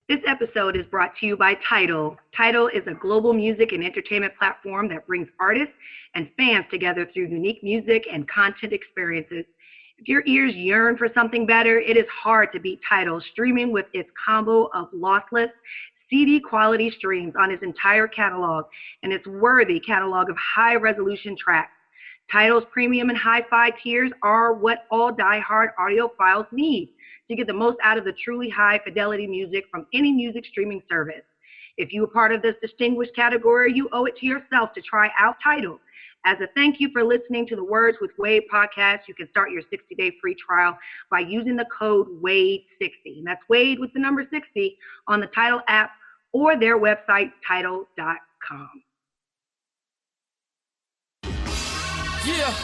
This episode is brought to you by Tidal. Tidal is a global music and entertainment platform that brings artists and fans together through unique music and content experiences. If your ears yearn for something better, it is hard to beat Tidal, streaming with its combo of lossless CD quality streams on its entire catalog and its worthy catalog of high resolution tracks. Tidal's premium and hi-fi tiers are what all die-hard audiophiles need to get the most out of the truly high fidelity music from any music streaming service. If you are part of this distinguished category, you owe it to yourself to try out Tidal. As a thank you for listening to the Words with Wade podcast, you can start your 60-day free trial by using the code WADE60. And that's Wade with the number 60 on the Tidal app or their website, tidal.com. Yeah,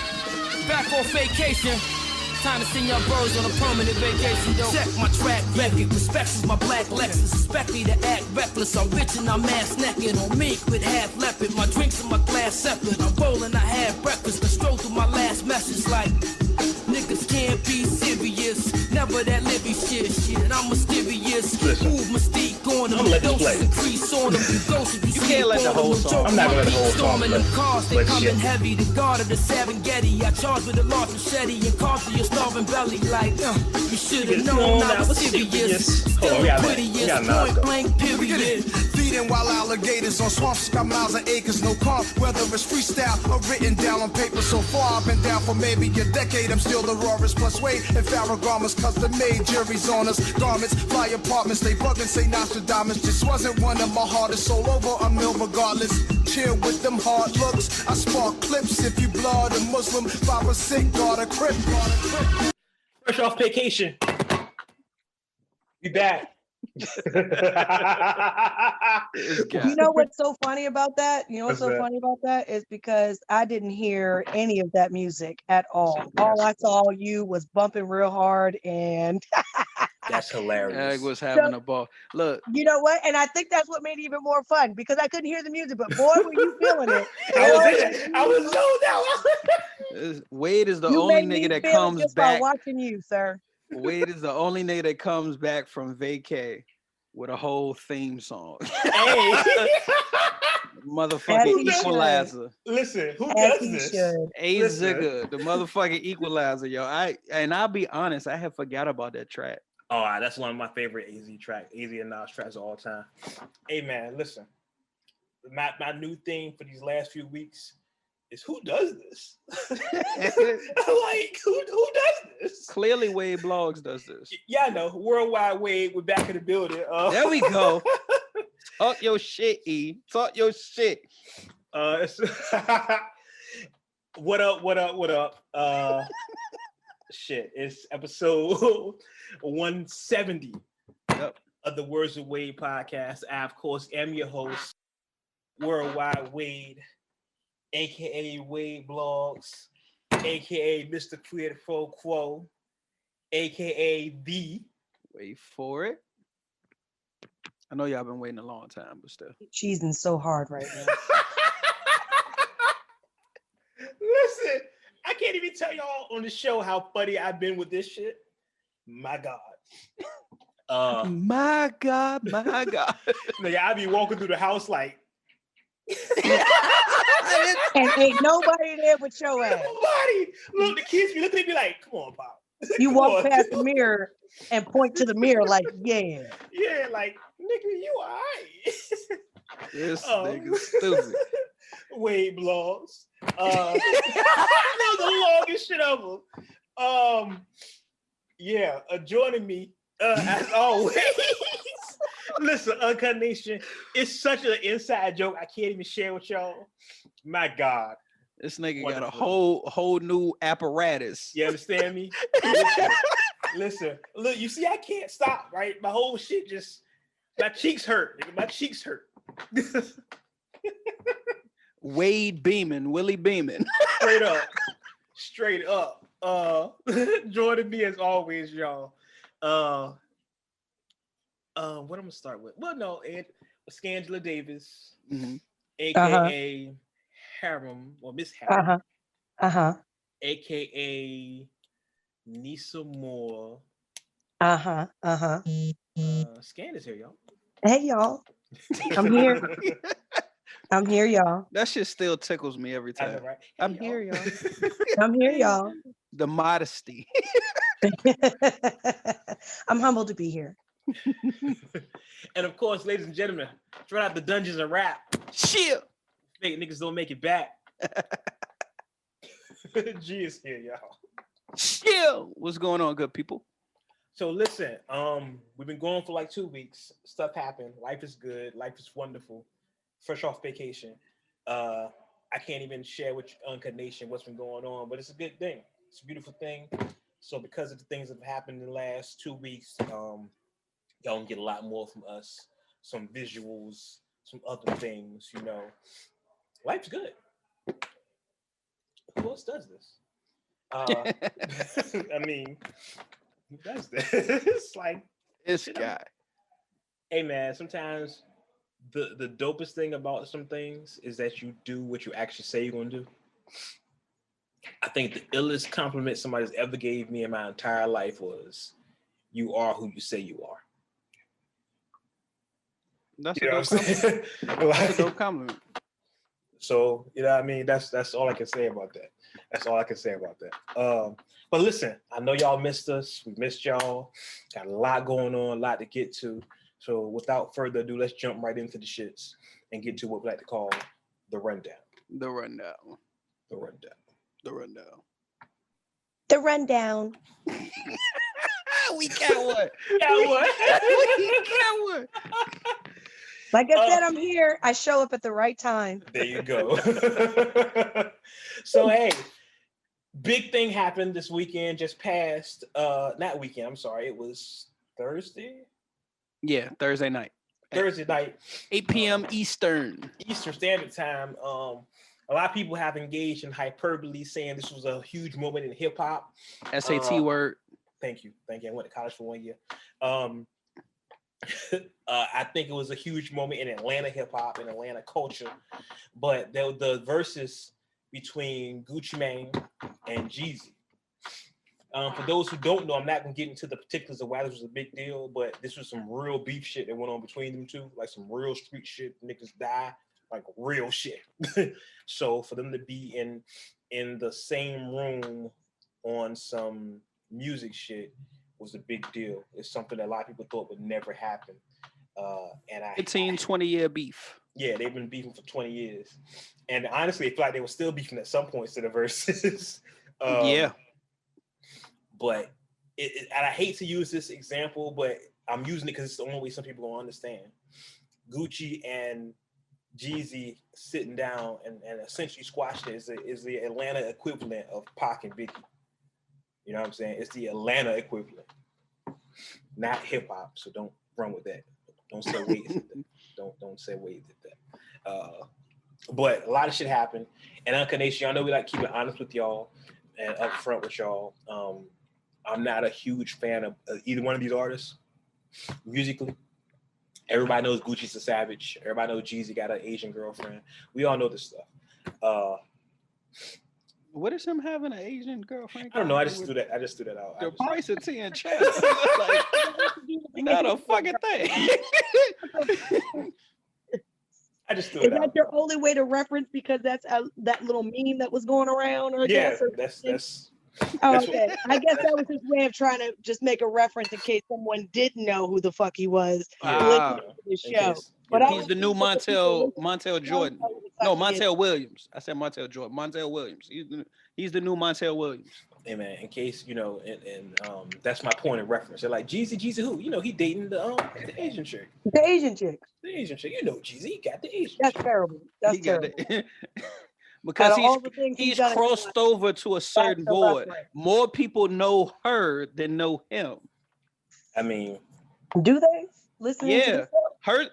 back on vacation. Time to send your bros on a permanent vacation, though. Check my track record. Respect is my black Lexus. Expect me to act reckless. I'm rich and I'm ass naked. On mink with half leopard. My drinks in my glass separate. I'm rolling, I had breakfast. I stroll through my last message like niggas can't be serious. Never that Libby shit. I'm mysterious. Move mystique on them. Doses increase on them. You can't let the whole song. I'm not gonna let the whole song play. Them cars, they coming heavy. The guard of the Serengeti. I charge with a large machete and carve to your starving belly like, you should have known I was serious. Still prettiest, point blank period. Feeding wild alligators on swamps, got miles and acres, no calm. Whether it's freestyle or written down on paper, so far I've been down for maybe a decade. I'm still the rawest plus Wade and Farrah garments, custom made juries on us. Garments, fly apartments, they bugging, say Nostradamus. Just wasn't one of my hardest, soul over a mill regardless. Chill with them hard looks. I spark clips if you blood a Muslim, 5% guard a crip. Fresh off vacation. Be back. You know what's so funny about that? You know what's so funny about that is because I didn't hear any of that music at all. All I saw you was bumping real hard, and that's hilarious. Egg was having a ball. Look, you know what? And I think that's what made it even more fun because I couldn't hear the music, but boy, were you feeling it. I was zoned out. Wade is the only nigga that comes back. By watching you, sir. Wade is the only nigga that comes back from vacay with a whole theme song. Hey. Motherfucking equalizer. Listen, who does this? Zigga, the motherfucking equalizer, yo. I'll be honest, I have forgot about that track. Oh, that's one of my favorite AZ and Nas tracks of all time. Hey man, listen. My new thing for these last few weeks is who does this? Like, who does this? Clearly Wade Blogs does this. Yeah, I know. Worldwide Wade, we're back in the building. There we go. Talk your shit, E. Talk your shit. What up? Shit, it's episode 170 of the Words with Wade podcast. I, of course, am your host, Worldwide Wade, aka Wade Blogs, aka Mr. Quid Pro Quo, aka the. Wait for it. I know y'all been waiting a long time, but still. Cheesing so hard right now. Listen, I can't even tell y'all on the show how funny I've been with this shit. My God. My God. Nigga, I be walking through the house like. And ain't nobody there but your ass. Nobody. Look, the kids be looking at me like, come on, Pop. You walk past the mirror and point to the mirror like, yeah. Yeah, like, nigga, you all right. This nigga stupid. Wade Blogs. That was the longest shit ever. Yeah, joining me, as always. Listen, Uncut Nation, it's such an inside joke I can't even share with y'all. My God. This nigga got a whole new apparatus. You understand me? Listen, look, you see, I can't stop, right? My whole shit just, my cheeks hurt. Nigga. My cheeks hurt. Wade beaming, Willie beaming. Straight up. Joining me as always, y'all. What I'm gonna start with? Well, no, Scangela Davis, aka Harem, or Miss Harem, aka Nisa Moore, Scan is here, y'all. Hey, y'all. I'm here. I'm here, y'all. That shit still tickles me every I know, time. right? I'm here, y'all. I'm here, y'all. The modesty. I'm humbled to be here. And of course, ladies and gentlemen, straight out the dungeons and rap. Shit. Fake niggas don't make it back. G is here, y'all. Shit. What's going on, good people? So listen, we've been going for like 2 weeks. Stuff happened. Life is good. Life is wonderful. Fresh off vacation. I can't even share with Uncut Nation what's been going on, but it's a good thing. It's a beautiful thing. So because of the things that have happened in the last 2 weeks, y'all can get a lot more from us. Some visuals, some other things, you know. Life's good. Who else does this? I mean, who does this? It's like This guy. Hey man, sometimes the dopest thing about some things is that you do what you actually say you're gonna do. I think the illest compliment somebody's ever gave me in my entire life was, "You are who you say you are." That's You a know dope what I'm compliment. saying? That's a dope compliment. So, you know what I mean? That's all I can say about that. That's all I can say about that. But listen, I know y'all missed us. We missed y'all. Got a lot going on, a lot to get to. So without further ado, let's jump right into the shits and get to what we like to call the rundown. The rundown. The rundown. The rundown. The rundown. We got one. Got one. We got one. Like I said, I'm here. I show up at the right time. There you go. So hey, big thing happened this weekend, just past not weekend, I'm sorry, it was Thursday? Yeah, Thursday night. Thursday night. 8 p.m. Eastern Standard Time. A lot of people have engaged in hyperbole, saying this was a huge moment in hip hop. SAT word. Thank you. I went to college for 1 year. I think it was a huge moment in Atlanta hip hop and Atlanta culture. But the verses between Gucci Mane and Jeezy. For those who don't know, I'm not gonna get into the particulars of why this was a big deal, but this was some real beef shit that went on between them two, like some real street shit. Niggas die, like real shit. So for them to be in the same room on some music shit was a big deal. It's something that a lot of people thought would never happen. And 20 year beef. Yeah, they've been beefing for 20 years. And honestly, I feel like they were still beefing at some points to the verses. Yeah. But and I hate to use this example, but I'm using it because it's the only way some people will understand. Gucci and Jeezy sitting down and essentially squashed it is the Atlanta equivalent of Pac and Biggie. You know what I'm saying? It's the Atlanta equivalent, not hip hop. So don't run with that. Don't say Wade did that. Don't say Wade did that. But a lot of shit happened. And Uncut Nation, y'all know we like keeping honest with y'all and upfront with y'all. I'm not a huge fan of either one of these artists musically. Everybody knows Gucci's a savage. Everybody knows Jeezy got an Asian girlfriend. We all know this stuff. What is him having an Asian girlfriend? I don't know. I just threw that out. The price of tea and chat. Like, not a fucking thing. I just threw it out. Is that your only way to reference because that's that little meme that was going around? Or Yeah, that's Oh, okay. I guess that was his way of trying to just make a reference in case someone didn't know who the fuck he was listening to the show. But he's the new Montel Jordan. No, Montel Williams. I said Montel Jordan. Montel Williams. He's the new Montel Williams. Hey man, in case you know, and that's my point of reference. They're like Jeezy who? You know, he dating the Asian chick. The Asian chick. The Asian chick. You know, Jeezy, he got the Asian. That's chick. terrible. That's terrible. Because he's crossed over to a certain board. More people know her than know him. I mean, do they? Listening to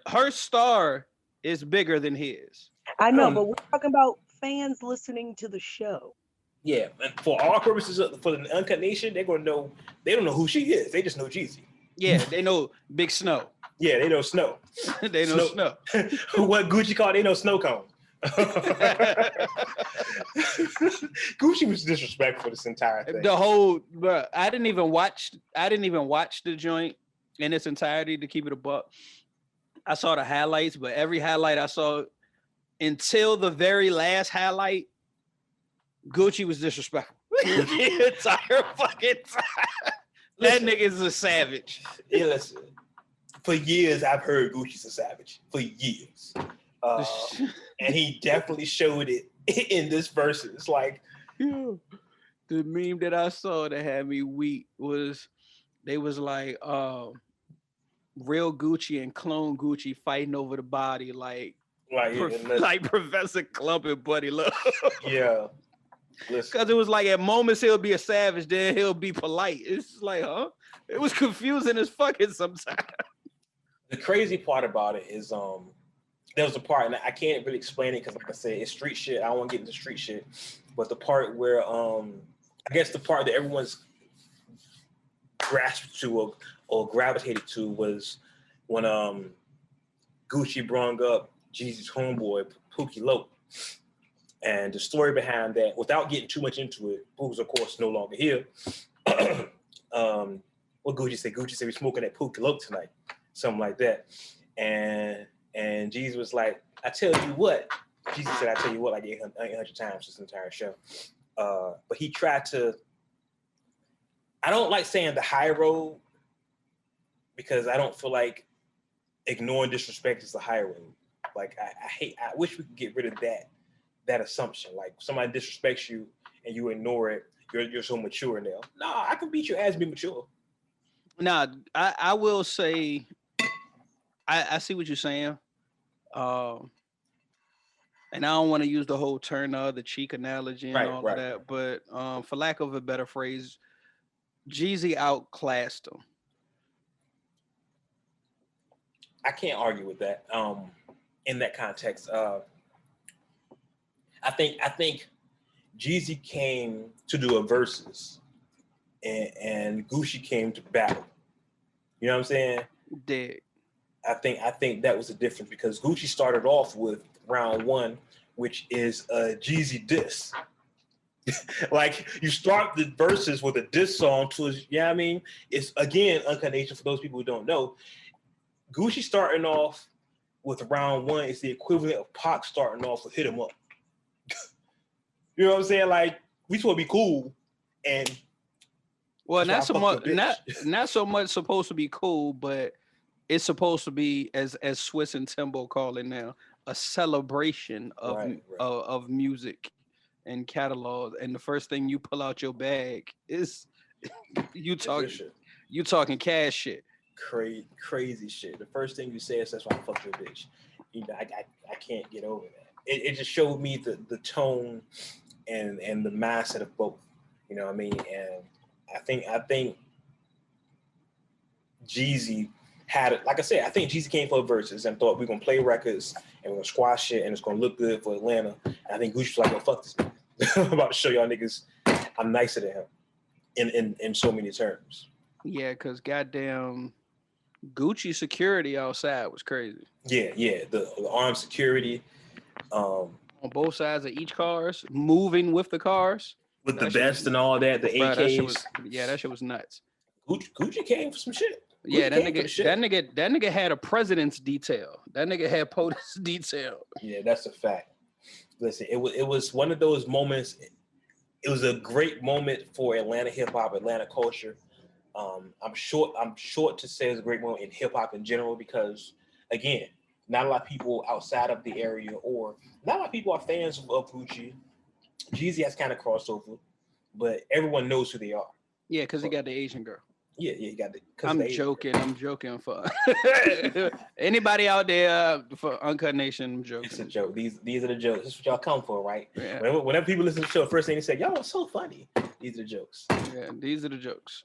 her star is bigger than his. I know, but we're talking about fans listening to the show. Yeah, and for our purposes, for the Uncut Nation, they're gonna know. They don't know who she is. They just know Jeezy. Yeah, they know Big Snow. Yeah, they know Snow. They know Snow. What Gucci called, they know Snow Cone. Gucci was disrespectful this entire thing. The whole, bro. I didn't even watch the joint. in its entirety to keep it a buck. I saw the highlights, but every highlight I saw until the very last highlight, Gucci was disrespectful. The entire fucking time. That nigga is a savage. Yeah, listen. For years, I've heard Gucci's a savage. For years. And he definitely showed it in this verse. It's like... Yeah. The meme that I saw that had me weak was, they was like, real Gucci and clone Gucci fighting over the body like Professor Clump and Buddy Love. Yeah. Because it was like at moments he'll be a savage, then he'll be polite. It's like, huh? It was confusing as fucking sometimes. The crazy part about it is there was a part, and I can't really explain it because like I said, it's street shit. I don't want to get into street shit. But the part where I guess the part that everyone's grasped to or gravitated to was when Gucci brung up Jeezy's homeboy, Pookie Loc. And the story behind that, without getting too much into it, Pookie's of course no longer here. What Gucci said? Gucci said we're smoking that Pookie Loc tonight. Something like that. And Jeezy was like, I tell you what. Jeezy said, I tell you what, like 800 times this entire show. But he tried to, I don't like saying the high road because I don't feel like ignoring disrespect is the high road. Like I wish we could get rid of that assumption. Like somebody disrespects you and you ignore it, you're so mature now. Nah, I can beat your ass and be mature. Nah, I will say, I see what you're saying. And I don't want to use the whole turn the other cheek analogy and all of that, but for lack of a better phrase, Jeezy outclassed him. I can't argue with that. In that context, I think Jeezy came to do a versus, and Gucci came to battle. You know what I'm saying? Dead. I think that was the difference because Gucci started off with round one, which is a Jeezy diss. Like you start the verses with a diss song to, you know what I mean? It's again Uncut Nation for those people who don't know. Gucci starting off with round one is the equivalent of Pac starting off with Hit 'Em Up. You know what I'm saying? Like we supposed to be cool, and well, not so much supposed to be cool, but it's supposed to be as Swiss and Timbo call it now, a celebration of music and catalog. And the first thing you pull out your bag is you talking cash shit. Crazy shit. The first thing you say is that's why I fucked your bitch. You know, I can't get over that. It just showed me the tone and the mindset of both. You know what I mean? And I think Jeezy had it. Like I said, I think Jeezy came for verses and thought we're gonna play records and we're gonna squash it and it's gonna look good for Atlanta. And I think Gucci was like, "Yo, fuck this man. I'm about to show y'all niggas I'm nicer than him in so many terms." Yeah, because goddamn Gucci security outside was crazy. Yeah, the armed security. On both sides of each cars, moving with the cars. With the vest and all that, the AKs. That shit was nuts. Gucci came for some shit. Yeah, that nigga had a president's detail. That nigga had POTUS detail. Yeah, that's a fact. Listen, it was one of those moments. It was a great moment for Atlanta hip hop, Atlanta culture. I'm short to say it's a great moment in hip hop in general because, again, not a lot of people outside of the area or not a lot of people are fans of Gucci. Jeezy has kind of crossed over, but everyone knows who they are. Yeah, because he got the Asian girl. Yeah, he got the. I'm joking for anybody out there for Uncut Nation. I'm joking. It's a joke. These are the jokes. This is what y'all come for, right? Yeah. Whenever people listen to the show, first thing they say, "Y'all are so funny." These are the jokes. Yeah, these are the jokes.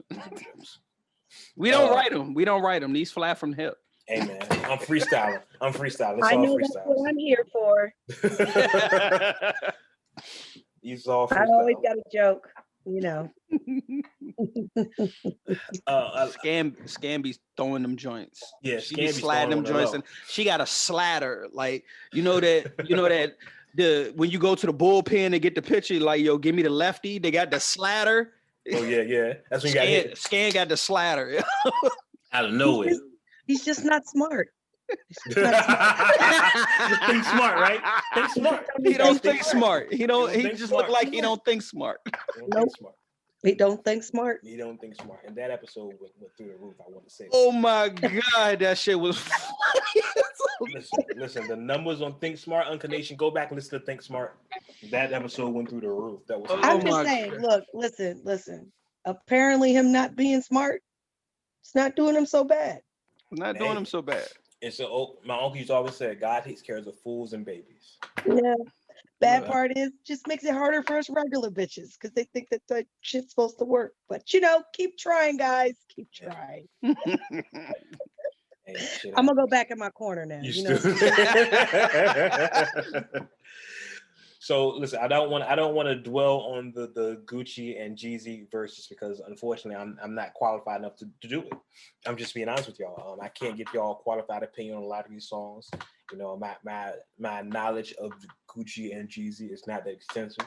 We don't write them. We don't write them. These fly from the hip. Hey man, I'm freestyling. It's I know that's what I'm here for. These all freestyle. I always got a joke, you know. Scamby's throwing them joints. Yeah, she be sliding them joints, and she got a slider. Like you know that when you go to the bullpen to get the pitcher, like yo, give me the lefty. They got the slider. Oh yeah. That's when you got hit. Scan got the slider. Out of nowhere. He's just not smart. Think smart, right? Think smart. He don't think smart. He just look like he don't think smart. Nope. He don't think smart. He don't think smart. And that episode went through the roof, I want to say. Oh my God, that shit was listen, the numbers on Think Smart, Uncle Nation, go back and listen to Think Smart. That episode went through the roof. That was I'm just saying, look, listen. Apparently him not being smart, it's not doing him so bad. Not doing him so bad. And so my uncle used to always say, God takes care of the fools and babies. Yeah. Bad part is just makes it harder for us regular bitches because they think that the shit's supposed to work. But keep trying, guys. Keep trying. Hey, I'm gonna go back in my corner now. So listen, I don't want to dwell on the Gucci and Jeezy verses because unfortunately I'm not qualified enough to do it. I'm just being honest with y'all. I can't give y'all a qualified opinion on a lot of these songs. My knowledge of Gucci and Jeezy is not that extensive.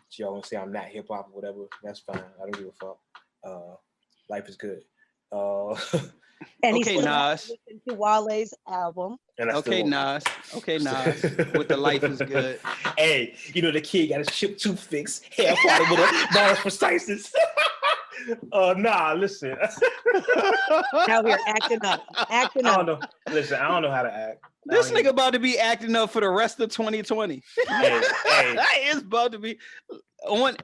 So y'all want to say I'm not hip hop or whatever? That's fine. I don't give a fuck. Life is good. And okay, Nas. To Wale's album. Okay, Nas. With the Life is Good. Hey, the kid got his chip toothpicks, hair parted with a bars preciseness. Nah, listen. Out here acting up. I don't know. Listen, I don't know how to act. This nigga about to be acting up for the rest of 2020. Hey. It's about to be on.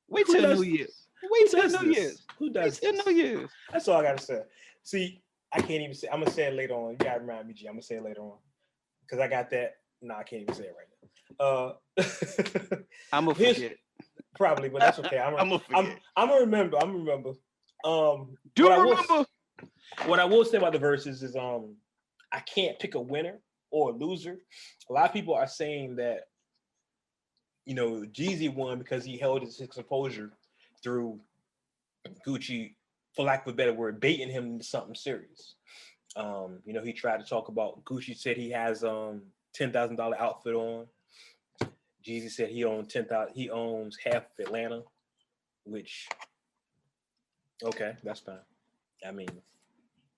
Wait till New Year's. Wait till New Year's. Who does this? New Year's. That's all I gotta say. See, I can't even say. I'm gonna say it later on. You gotta remind me, G. I'm gonna say it later on because I got that. No, I can't even say it right now. I'm gonna forget. Probably, but that's okay. I'm gonna remember. Remember. What I will say about the verses is, I can't pick a winner or a loser. A lot of people are saying that, Jeezy won because he held his composure through Gucci, for lack of a better word, baiting him into something serious. He tried to talk about Gucci said he has $10,000 outfit on. Jeezy said he owns half of Atlanta, which okay, that's fine. I mean,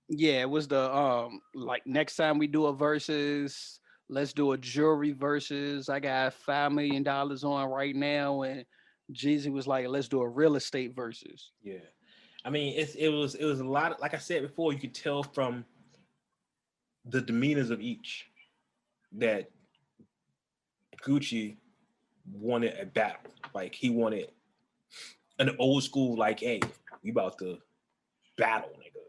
yeah, it was the like next time we do a versus, let's do a jewelry versus. I got $5 million on right now, and Jeezy was like, let's do a real estate versus. Yeah. I mean, it was a lot of, like I said before, you could tell from the demeanors of each that Gucci wanted a battle. Like he wanted an old school, like, hey, we about to battle, nigga.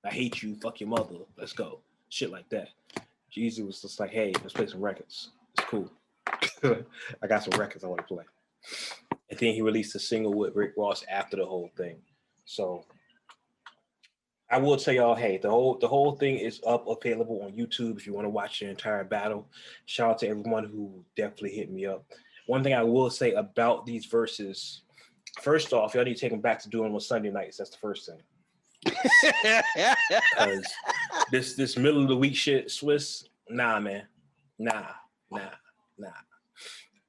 I hate you, fuck your mother, let's go. Shit like that. Jeezy was just like, hey, let's play some records. It's cool. I got some records I want to play. And then he released a single with Rick Ross after the whole thing. So I will tell y'all, hey, the whole thing is available on YouTube if you want to watch the entire battle. Shout out to everyone who definitely hit me up. One thing I will say about these verses, first off, y'all need to take them back to doing them on Sunday nights. That's the first thing. Because this middle of the week shit, Swiss, nah, man. Nah.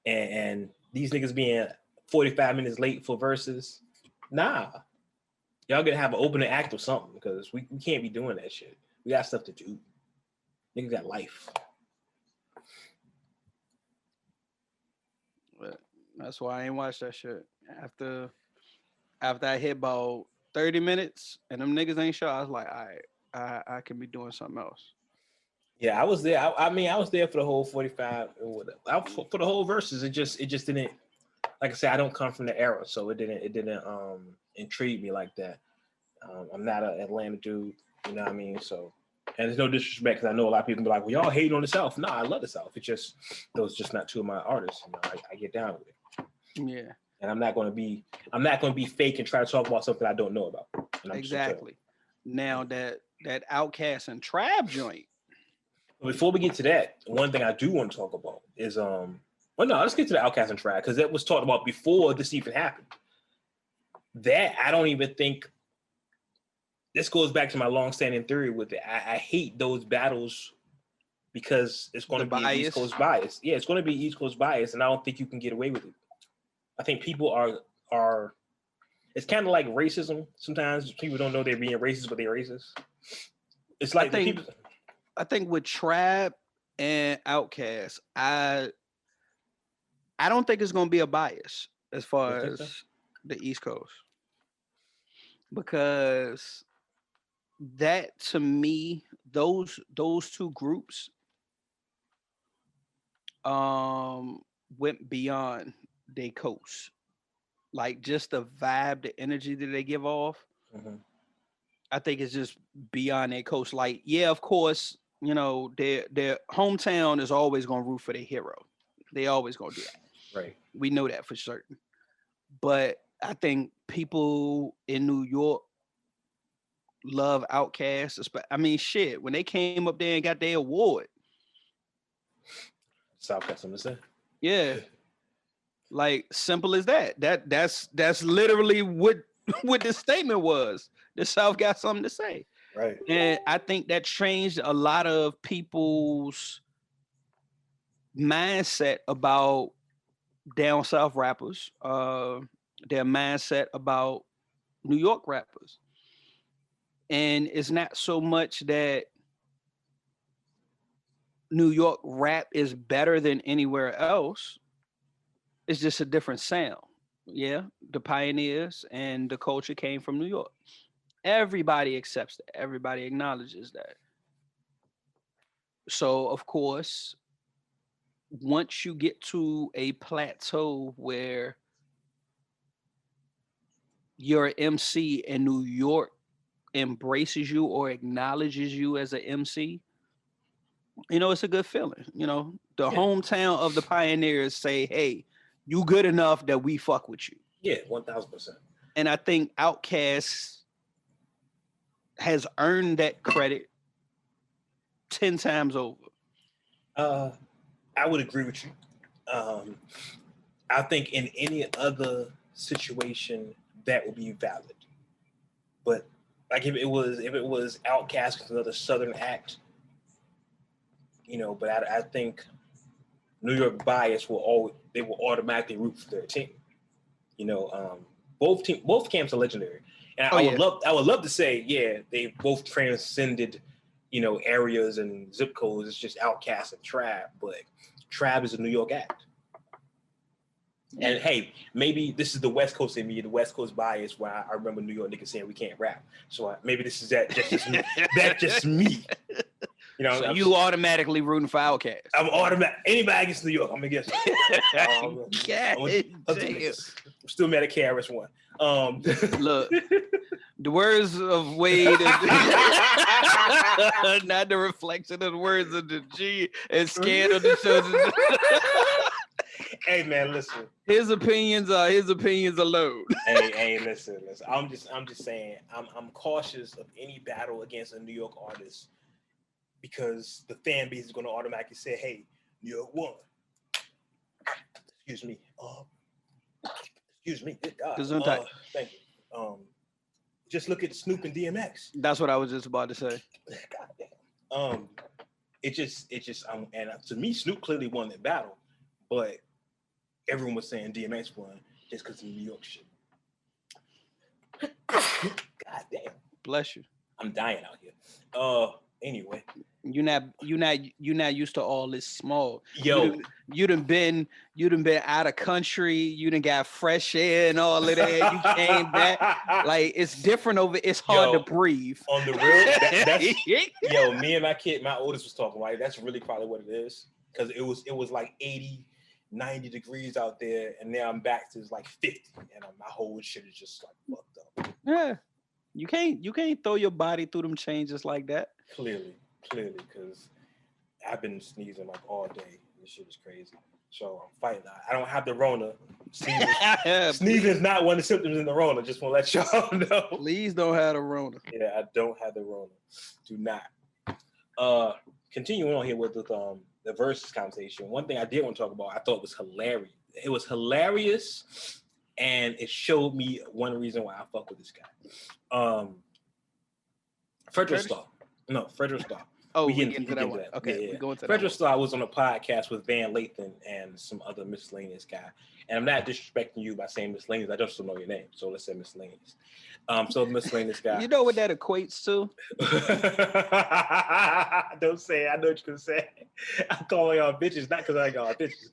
And these niggas being 45 minutes late for verses, nah. Y'all gonna have an opening act or something because we can't be doing that shit. We got stuff to do. Niggas got life. But that's why I ain't watch that shit. After I hit about 30 minutes and them niggas ain't sure, I was like, all right, I can be doing something else. Yeah, I was there. I was there for the whole 45 or whatever. For the whole verses. It just didn't. Like I said, I don't come from the era, so it didn't intrigue me like that. I'm not an Atlanta dude, you know what I mean? So, and there's no disrespect because I know a lot of people be like, well, y'all hating on the South. Nah, I love the South. It's just those just not two of my artists. I get down with it. Yeah. And I'm not gonna be fake and try to talk about something I don't know about. Exactly. Now that Outkast and Trap joint. Before we get to that, one thing I do want to talk about is let's get to the Outkast and Trap because that was talked about before this even happened. That I don't even think. This goes back to my long-standing theory with it. I hate those battles because it's going to be East Coast bias. Yeah, it's going to be East Coast bias, and I don't think you can get away with it. I think people are It's kind of like racism. Sometimes people don't know they're being racist, but they're racist. It's like I think with Trap and Outkast, I don't think it's gonna be a bias as far as the East Coast, because that to me, those two groups went beyond their coast. Like just the vibe, the energy that they give off. Mm-hmm. I think it's just beyond their coast. Like, yeah, of course, you know, their hometown is always gonna root for their hero. They always gonna do that. Right. We know that for certain. But I think people in New York love Outkast. I mean, shit, when they came up there and got their award. Outkast, I'm saying. Yeah. Like, simple as that. That's literally what the statement was. The South got something to say. Right. And I think that changed a lot of people's mindset about down South rappers, their mindset about New York rappers. And it's not so much that New York rap is better than anywhere else. It's just a different sound. Yeah, the pioneers and the culture came from New York. Everybody accepts that. Everybody acknowledges that. So, of course, once you get to a plateau where you're an MC and New York embraces you or acknowledges you as an MC, you know, it's a good feeling. You know, the hometown of the pioneers say, hey, you good enough that we fuck with you. Yeah, 1,000%. And I think Outkast has earned that credit 10 times over. I would agree with you. I think in any other situation that would be valid. But like if it was Outkast with another Southern act, you know, but I think New York bias will automatically root for their team. You know, both camps are legendary. And I would love to say, yeah, they both transcended, you know, areas and zip codes. It's just Outkast and Trap, but Trap is a New York act. And hey, maybe this is the West Coast in me, the West Coast bias, where I remember New York niggas saying we can't rap. So maybe this is just me. That's just me. You know, so you automatically rooting for Outkast. I'm automatic. Anybody against New York, I'm against. I'm still mad at KRS-One. Look, the words of Wade, not the reflection of the words of the G and scared of the children. Hey man, listen. His opinions alone. hey, listen. I'm just saying. I'm cautious of any battle against a New York artist because the fan base is going to automatically say, "Hey, New York won." Excuse me. Good God. Thank you. Just look at Snoop and DMX. That's what I was just about to say. God damn. It just and to me, Snoop clearly won that battle, but everyone was saying DMX won just because of New York shit. God damn. Bless you. I'm dying out here. Anyway. You're not used to all this small. Yo. You done been out of country, you done got fresh air and all of that. You came back. Like it's different over. It's hard to breathe. On the real, that's yo, me and my oldest was talking, right? That's really probably what it is. Because it was like 80, 90 degrees out there, and now I'm back to like 50, and my whole shit is just like fucked up. Yeah. You can't throw your body through them changes like that. Clearly, because I've been sneezing like all day. This shit is crazy. So I'm fighting. I don't have the Rona. Sneezing is not one of the symptoms in the Rona. Just want to let y'all know. Please don't have the Rona. Yeah, I don't have the Rona. Do not. Continuing on here with the versus conversation. One thing I did want to talk about, I thought was hilarious. It was hilarious, and it showed me one reason why I fuck with this guy. Fredro Star. Oh, we get get into that one. Okay, we go into that. Fredro Star was on a podcast with Van Lathan and some other miscellaneous guy. And I'm not disrespecting you by saying miscellaneous. I just don't know your name, so let's say miscellaneous. So miscellaneous guy. You know what that equates to? Don't say it. I know what you're gonna say. I'm calling y'all bitches, not because I got y'all bitches.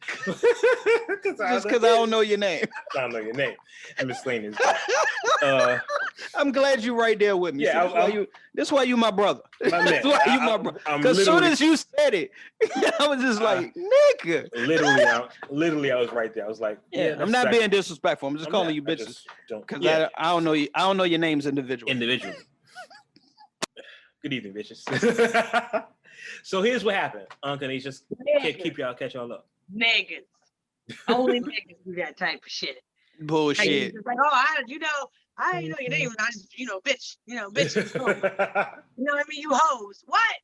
Just because I don't know your name. I don't know your name. Miscellaneous. I'm glad you're right there with me. Yeah, that's why you my brother. My man. That's why you my brother. Because as soon as you said it, I was just like, nigga. Literally, I was right there. I was like, yeah, I'm not being disrespectful. I'm just calling you bitches. Because I don't know you. I don't know your names individually. Good evening, bitches. So here's what happened. Uncle, he just catch y'all up. Niggas. Only niggas do that type of shit. Bullshit. Like, oh, I didn't know your name. I just, bitch. Bitches. You know what I mean? You hoes. What?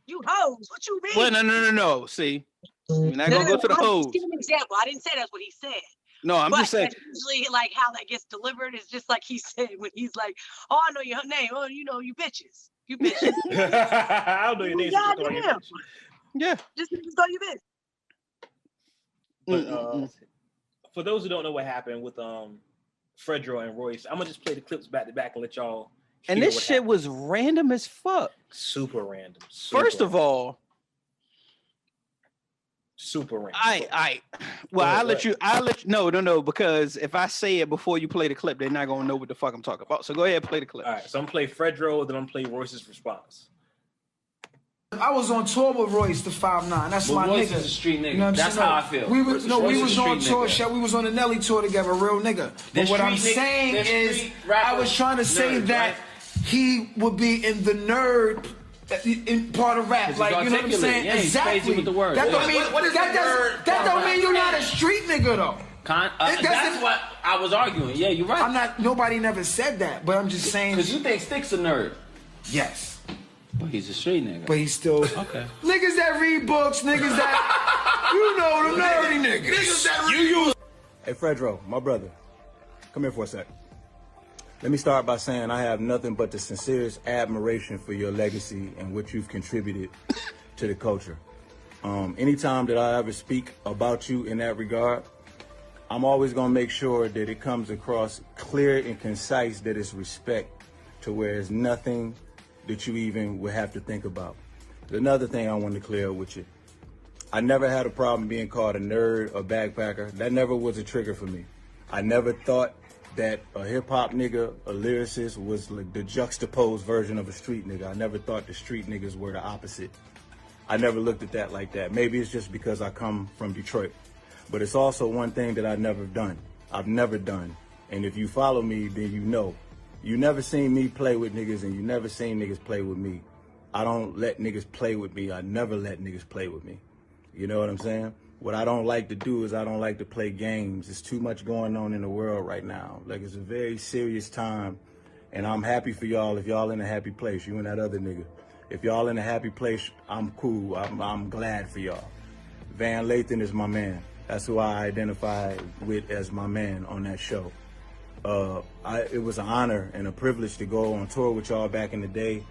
You hoes. What you mean? Well, no. See, we're not gonna go to the hoes. Give an example. I didn't say that's what he said. No, I'm just saying. Usually, like how that gets delivered is just like he said when he's like, "Oh, I know your name. Oh, you bitches. You bitches." I don't know your name. Yeah. Just call you bitch. But for those who don't know what happened with Fredro and Royce, I'm gonna just play the clips back to back and let y'all. And this shit was random as fuck. Super random. First of all, super random. I'll let you. No, because if I say it before you play the clip, they're not gonna know what the fuck I'm talking about. So go ahead and play the clip. All right, so I'm gonna play Fredro, then I'm gonna play Royce's response. I was on tour with Royce, the 5'9". That's my Royce nigga. is a street nigga. You know what I'm That's saying? how I feel. We was on tour. We was on the Nelly tour together, real nigga. But what I'm saying is, I was trying to say that he would be in the nerd in part of rap, like, you know what I'm saying? Yeah, exactly. With the word. That don't mean that don't mean you're not a street nigga though. That's what I was arguing. Yeah, you're right. I'm not. Nobody never said that, but I'm just saying. Because you think Stick's a nerd. Yes. But he's a street nigga. But he's still okay. Niggas that read books, niggas that the nerdy niggas. Niggas that read. Hey Fredro, my brother, come here for a sec. Let me start by saying I have nothing but the sincerest admiration for your legacy and what you've contributed to the culture. Anytime that I ever speak about you in that regard, I'm always gonna make sure that it comes across clear and concise, that it's respect, to where there's nothing that you even would have to think about. Another thing I want to clear up with you. I never had a problem being called a nerd or backpacker. That never was a trigger for me. I never thought that a hip hop nigga, a lyricist, was like the juxtaposed version of a street nigga. I never thought the street niggas were the opposite. I never looked at that like that. Maybe it's just because I come from Detroit. But it's also one thing that I've never done. And if you follow me, then you know. You never seen me play with niggas, and you never seen niggas play with me. I don't let niggas play with me. I never let niggas play with me. You know what I'm saying? What I don't like to do is I don't like to play games. There's too much going on in the world right now. Like, it's a very serious time, and I'm happy for y'all if y'all in a happy place, you and that other nigga. If y'all in a happy place, I'm cool. I'm glad for y'all. Van Lathan is my man. That's who I identify with as my man on that show. It was an honor and a privilege to go on tour with y'all back in the day,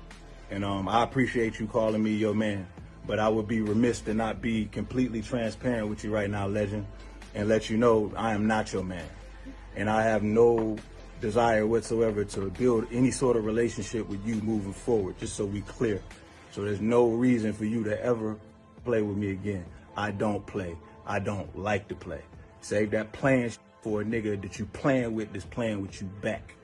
and I appreciate you calling me your man. But I would be remiss to not be completely transparent with you right now, legend, and let you know I am not your man, and I have no desire whatsoever to build any sort of relationship with you moving forward. Just so we clear, so there's no reason for you to ever play with me again. I don't play. I don't like to play. Save that playing for a nigga that you playing with that's playing with you back.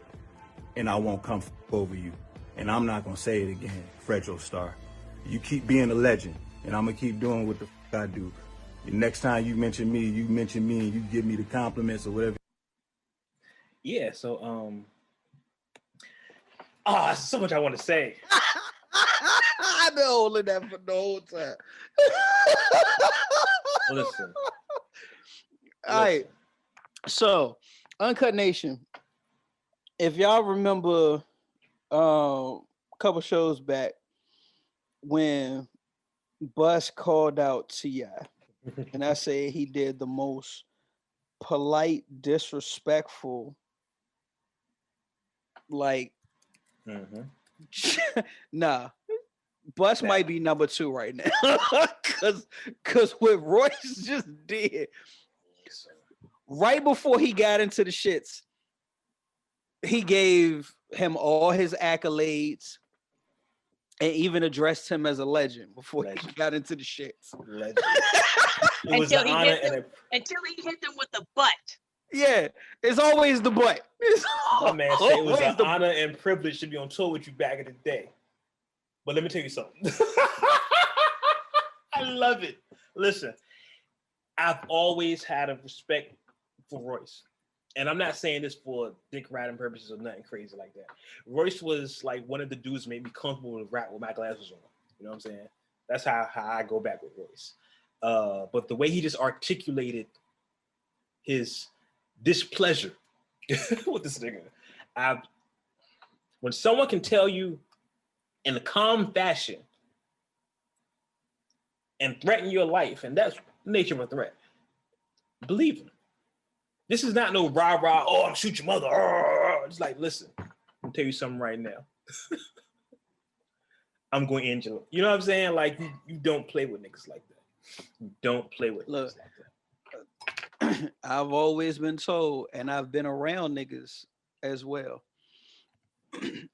And I won't come over you. And I'm not gonna say it again, Fredro Star. You keep being a legend, and I'm gonna keep doing what the I do. The next time you mention me and you give me the compliments or whatever. Yeah, so so much I want to say. I've been holding that for the whole time. Listen. All right. So, Uncut Nation, if y'all remember a couple shows back when Bus called out T.I., and I say he did the most polite, disrespectful, like, nah, Bus might be number 2 right now. Cause what Royce just did right before he got into the shits, he gave him all his accolades and even addressed him as a legend before he got into the shits. Legend. It was an honor until he hit them with the butt. Yeah, it's always the butt. My man said it was an honor and privilege to be on tour with you back in the day. But let me tell you something. I love it. Listen, I've always had a respect for Royce. And I'm not saying this for dick riding purposes or nothing crazy like that. Royce was like one of the dudes that made me comfortable to rap with my glasses on. You know what I'm saying? That's how I go back with Royce. But the way he just articulated his displeasure with this nigga, when someone can tell you in a calm fashion and threaten your life, and that's the nature of a threat, believe him. This is not no rah-rah, oh, I'm shoot your mother. It's like, listen, I'll tell you something right now. I'm going to end you. You know what I'm saying? Like, you don't play with niggas like that. You don't play with niggas like that. I've always been told, and I've been around niggas as well.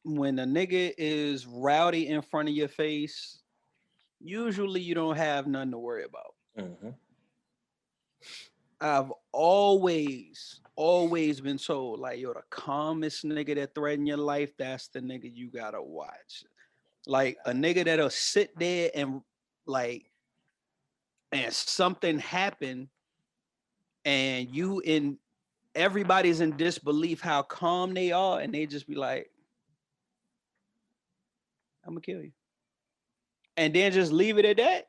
When a nigga is rowdy in front of your face, usually you don't have nothing to worry about. Mm-hmm. I've always been told, like, yo, the calmest nigga that threaten your life, that's the nigga you gotta watch. Like, a nigga that'll sit there and and something happened, and everybody's in disbelief how calm they are, and they just be like, I'm gonna kill you. And then just leave it at that.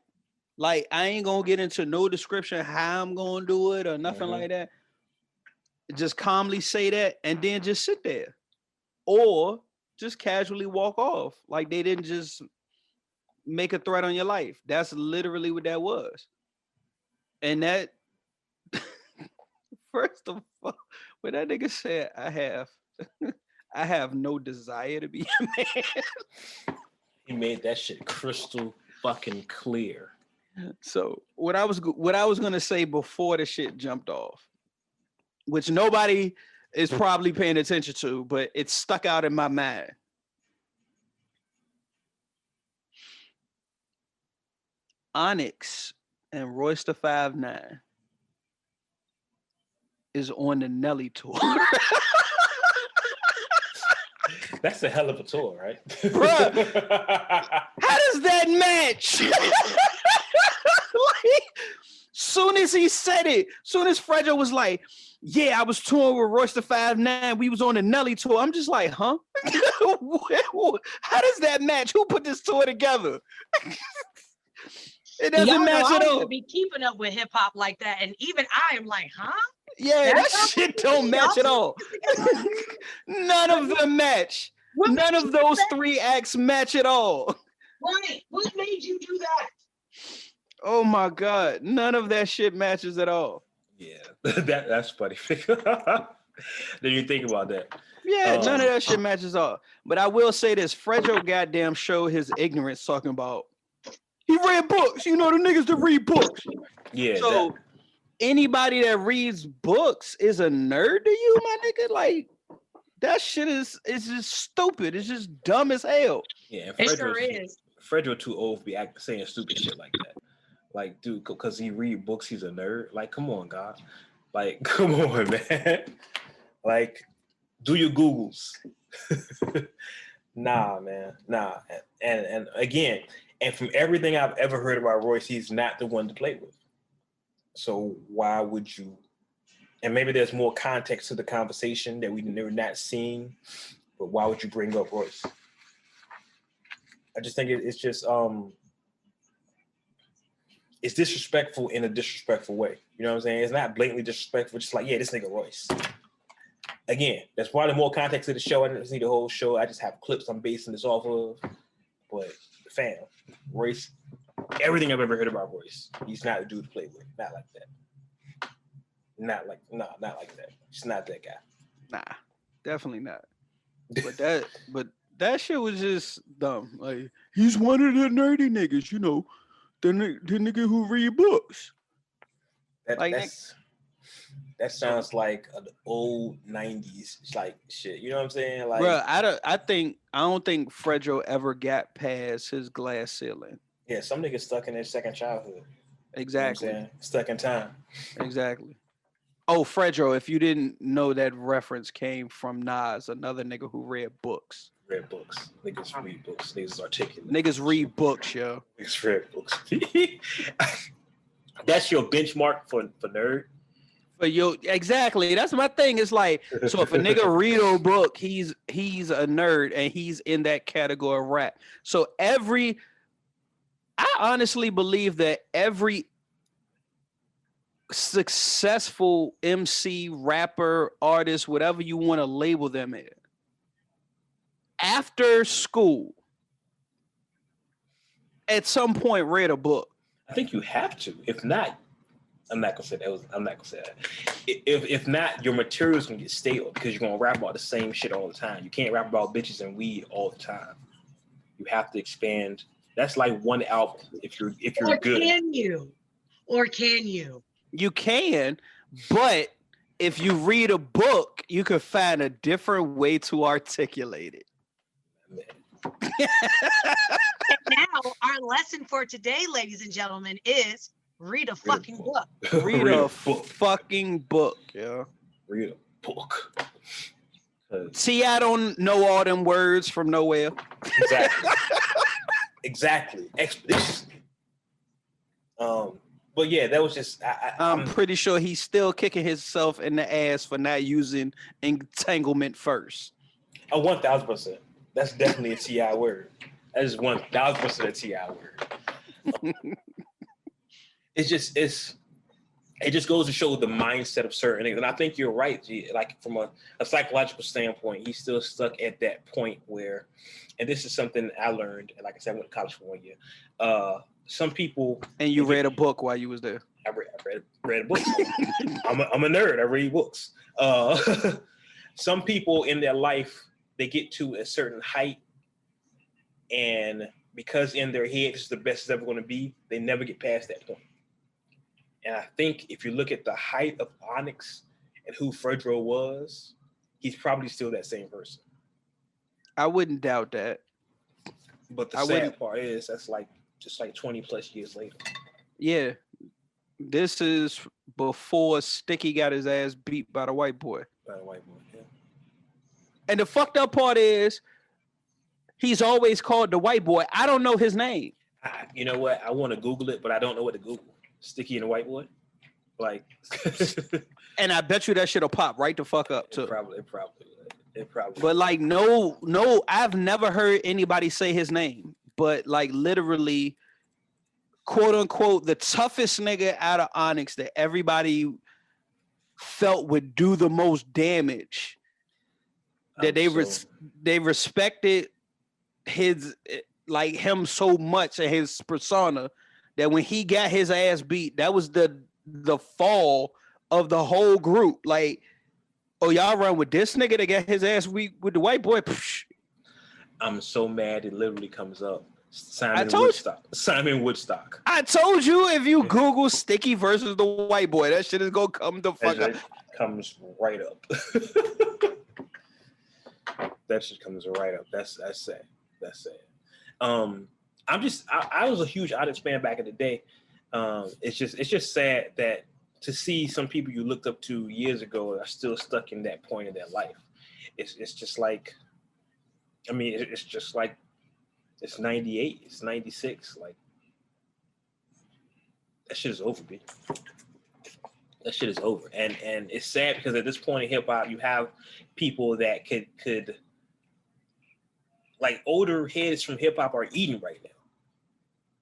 Like, I ain't gonna get into no description how I'm gonna do it or nothing like that. Just calmly say that and then just sit there. Or just casually walk off. Like they didn't just make a threat on your life. That's literally what that was. And that, first of all, when that nigga said, I have no desire to be a man. He made that shit crystal fucking clear. So what I was gonna say before the shit jumped off, which nobody is probably paying attention to, but it stuck out in my mind. Oynx and Royce the 5'9" is on the Nelly tour. That's a hell of a tour, right? Bruh, how does that match? Like, soon as he said it, soon as Fredro was like, yeah, I was touring with Royce the 5'9", we was on the Nelly tour. I'm just like, huh? How does that match? Who put this tour together? It doesn't match at all. I to be keeping up with hip hop like that, and even I am like, huh? Yeah, that shit don't match at all. None of them match. None of those three acts match at all. Right. What made you do that? Oh my God. None of that shit matches at all. Yeah, that's funny. Didn't you think about that? Yeah, none of that shit matches at all. But I will say this, Fredro goddamn showed his ignorance talking about, he read books. You know the niggas that read books. Yeah. So anybody that reads books is a nerd to you, my nigga? Like, that shit is just stupid. It's just dumb as hell. Yeah, it sure is. Fredro too old to be saying stupid shit like that. Like, dude, because he read books, he's a nerd. Like, come on, God. Like, come on, man. Like, do your Googles. Nah, man. Nah. And again, and from everything I've ever heard about Royce, he's not the one to play with. So why would you? And maybe there's more context to the conversation that we're not seeing, but why would you bring up Royce? I just think it's just it's disrespectful in a disrespectful way. You know what I'm saying? It's not blatantly disrespectful. Just like, yeah, this nigga Royce. Again, there's probably more context to the show. I didn't see the whole show. I just have clips I'm basing this off of. But fam, Royce, everything I've ever heard about Royce, he's not a dude to play with. Not like that. Not like that. Just not that guy. Nah, definitely not. But That shit was just dumb. Like, he's one of the nerdy niggas, you know, the nigga who read books. That sounds like an old 90s like shit. You know what I'm saying? Like, bro, I don't think Fredro ever got past his glass ceiling. Yeah, some niggas stuck in their second childhood. Exactly. You know what I'm saying? Stuck in time. Exactly. Oh, Fredro, if you didn't know, that reference came from Nas, another nigga who read books. Read books. Niggas read books. Niggas articulate. Niggas read books, yo. Niggas read books. That's your benchmark for nerd? But yo, exactly. That's my thing. It's like, so if a nigga read a book, he's a nerd and he's in that category of rap. So I honestly believe that every successful MC, rapper, artist, whatever you want to label them in, after school, at some point read a book. I think you have to. If not, I'm not gonna say that. I'm not gonna say that. If not, your material's gonna get stale because you're gonna rap about the same shit all the time. You can't rap about bitches and weed all the time. You have to expand. That's like one album. If you're good. Or can you? You can, but if you read a book, you could find a different way to articulate it. And now our lesson for today, ladies and gentlemen, is read a fucking book. Read a fucking book, yeah. Read a book. See, I don't know all them words from nowhere. Exactly. Exactly. Expeditiously. But yeah, that was just. I'm pretty sure he's still kicking himself in the ass for not using entanglement first. 1,000%. That's definitely a T.I. word. That is 1,000% a T.I. word. It just goes to show the mindset of certain things. And I think you're right, G. Like from a psychological standpoint, he's still stuck at that point where, and this is something I learned, and like I said, I went to college for 1 year. Some people. And you read a book while you was there. I read a book. I'm a nerd. I read books. Some people in their life, they get to a certain height, and because in their head this is the best it's ever going to be, they never get past that point. And I think if you look at the height of Oynx and who Fredro was, he's probably still that same person. I wouldn't doubt that. But the sad part is that's like just like 20 plus years later. Yeah. This is before Sticky got his ass beat by the white boy. By the white boy, yeah. And the fucked up part is he's always called the white boy. I don't know his name. You know what? I want to Google it, but I don't know what to Google. Sticky and the white boy? Like. And I bet you that shit'll pop right the fuck up too. It probably. But like, no, I've never heard anybody say his name. But like literally, quote unquote, the toughest nigga out of Oynx that everybody felt would do the most damage. That they respected his like him so much and his persona that when he got his ass beat, that was the fall of the whole group. Like, oh, y'all run with this nigga that got his ass beat with the white boy. Psh. I'm so mad it literally comes up. Simon Woodstock. I told you if you Google Sticky versus the white boy, that shit is gonna come the fuck up. Comes right up. That shit comes right up. That's sad. That's sad. I was a huge Oynx fan back in the day. It's just sad that to see some people you looked up to years ago are still stuck in that point in their life. It's just like, I mean, it's just like, it's 98, it's 96. Like, that shit is over, B. That shit is over. And it's sad because at this point in hip hop, you have people that could like older heads from hip hop are eating right now.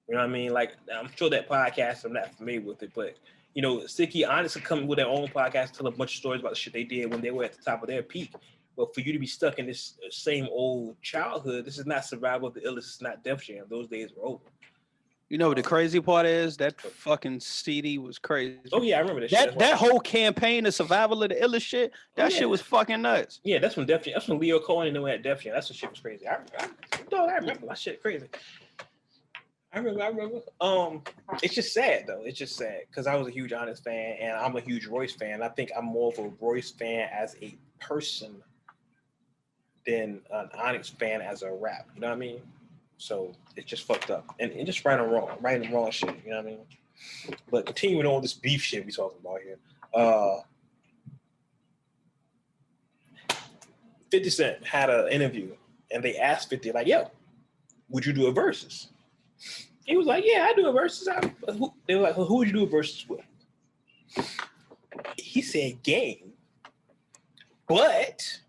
You know what I mean? Like, I'm sure that podcast, I'm not familiar with it, but you know, Sticky honestly come with their own podcast, tell a bunch of stories about the shit they did when they were at the top of their peak. But for you to be stuck in this same old childhood, this is not Survival of the Illest, it's not Def Jam. Those days were over. You know what the crazy part is? That fucking CD was crazy. Oh yeah, I remember that shit. That whole campaign, the survival of the illest shit, that shit was fucking nuts. Yeah, that's when Def Jam. That's when Leo Cohen and them had Def Jam. That's when shit was crazy. I remember that shit crazy. I remember. It's just sad though. It's just sad because I was a huge Oynx fan and I'm a huge Royce fan. I think I'm more of a Royce fan as a person than an Oynx fan as a rap. You know what I mean? So it's just fucked up and just right and wrong shit. You know what I mean? But continuing on this beef shit we talking about here. 50 Cent had an interview and they asked 50 like, "Yo, would you do a versus?" He was like, "Yeah, I do a versus." They were like, "Who would you do a versus with?" He said, "Game, but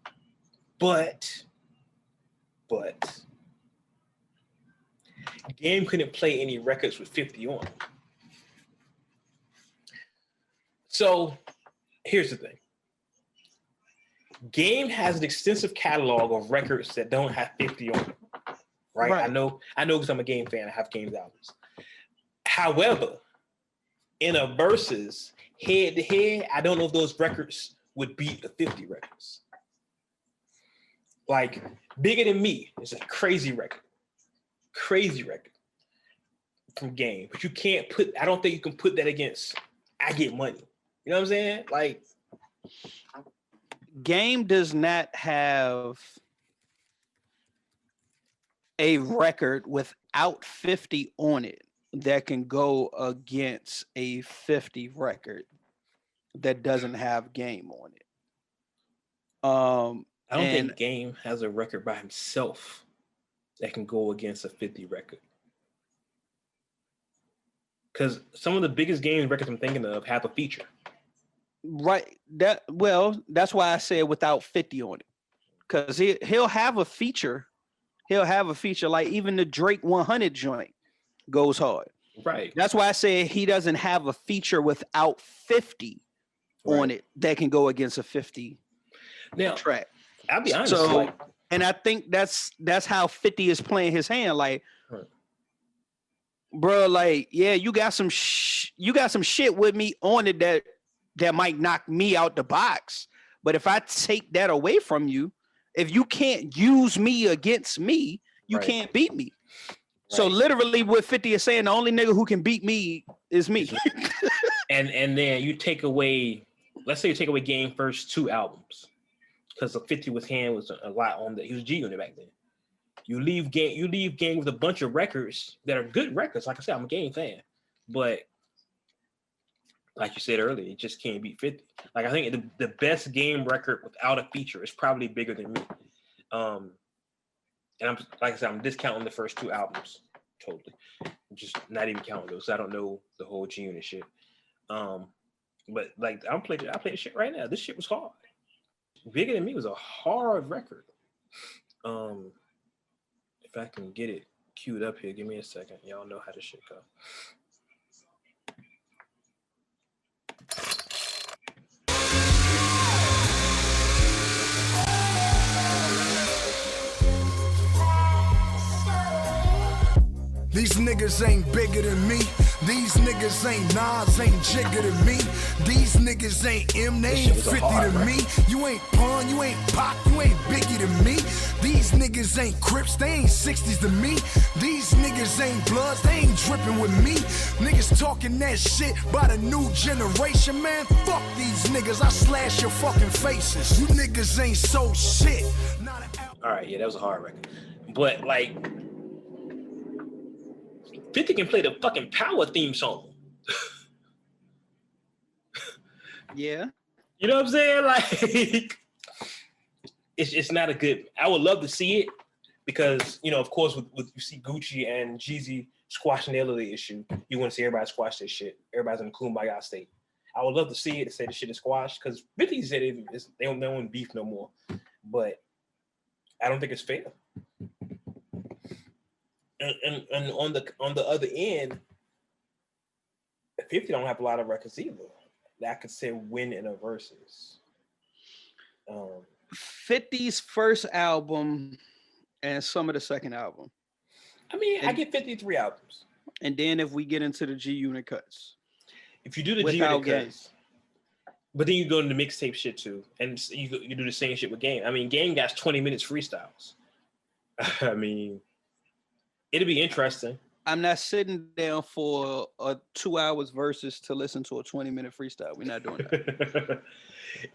Game couldn't play any records with 50 on." So here's the thing. Game has an extensive catalog of records that don't have 50 on it. Right? I know because I'm a Game fan. I have Game's albums. However, in a versus head to head, I don't know if those records would beat the 50 records. Like Bigger Than Me is a crazy record from Game, but you can't put. I don't think you can put that against I Get Money. You know what I'm saying? Like Game does not have a record without 50 on it that can go against a 50 record that doesn't have Game on it. I don't think Game has a record by himself that can go against a 50 record. Because some of the biggest Game records I'm thinking of have a feature. Right. That's why I said without 50 on it. Because he'll have a feature. He'll have a feature like even the Drake 100 joint goes hard. Right. That's why I say he doesn't have a feature without 50 on it that can go against a 50 track. I'll be honest. So, and I think that's how 50 is playing his hand. Like, bro, like, yeah, you got some shit with me on it that might knock me out the box. But if I take that away from you, if you can't use me against me, you can't beat me. Right. So literally what 50 is saying, the only nigga who can beat me is me. and then you take away, let's say you take away Game first 2 albums. Because the 50 with hand was a lot on that. He was G Unit back then. You leave Game with a bunch of records that are good records. Like I said, I'm a Game fan. But like you said earlier, it just can't beat 50. Like I think the best Game record without a feature is probably Bigger Than Me. And I'm like I said, I'm discounting the first 2 albums totally. I'm just not even counting those. I don't know the whole G Unit shit. But like I play the shit right now. This shit was hard. Bigger Than Me was a hard record. If I can get it queued up here, give me a second. Y'all know how this shit go. These niggas ain't bigger than me. These niggas ain't Nas, ain't Jigger than me. These niggas ain't M, they ain't 50 to me. You ain't Pun, you ain't Pac, you ain't Biggie to me. These niggas ain't Crips, they ain't 60s to me. These niggas ain't Bloods, they ain't dripping with me. Niggas talking that shit by the new generation, man. Fuck these niggas, I slash your fucking faces. You niggas ain't so shit. All right, yeah, that was a hard record. But like 50 can play the fucking Power theme song. Yeah. You know what I'm saying? Like, it's not a good. I would love to see it because, you know, of course, with you see Gucci and Jeezy squashing the Lily issue, you want to see everybody squash this shit. Everybody's in the kumbaya state. I would love to see it to say the shit is squashed because 50 said they don't beef no more. But I don't think it's fair. And on the other end, 50 don't have a lot of records either that I could say win in a versus. 50's first album and some of the second album. I mean, I get 53 albums. And then if we get into the G Unit cuts. If you do the G Unit cuts, but then you go into the mixtape shit too, and you do the same shit with Game. I mean, Game got 20 minutes freestyles. I mean, it'll be interesting. I'm not sitting down for a 2 hours versus to listen to a 20-minute freestyle. We're not doing that.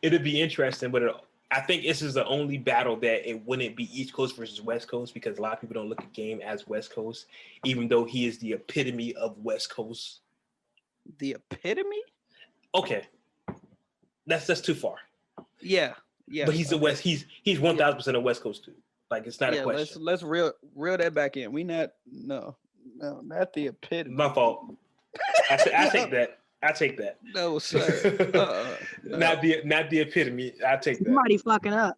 It'll be interesting, but I think this is the only battle that it wouldn't be East Coast versus West Coast, because a lot of people don't look at Game as West Coast, even though he is the epitome of West Coast. The epitome? Okay. That's too far. Yeah. But he's the West. He's 1000% a West Coast dude. Like, it's not a question. Let's reel that back in. We not not the epitome. My fault. I take that. I take that. No, sir. Not the epitome. I take that. Somebody fucking up.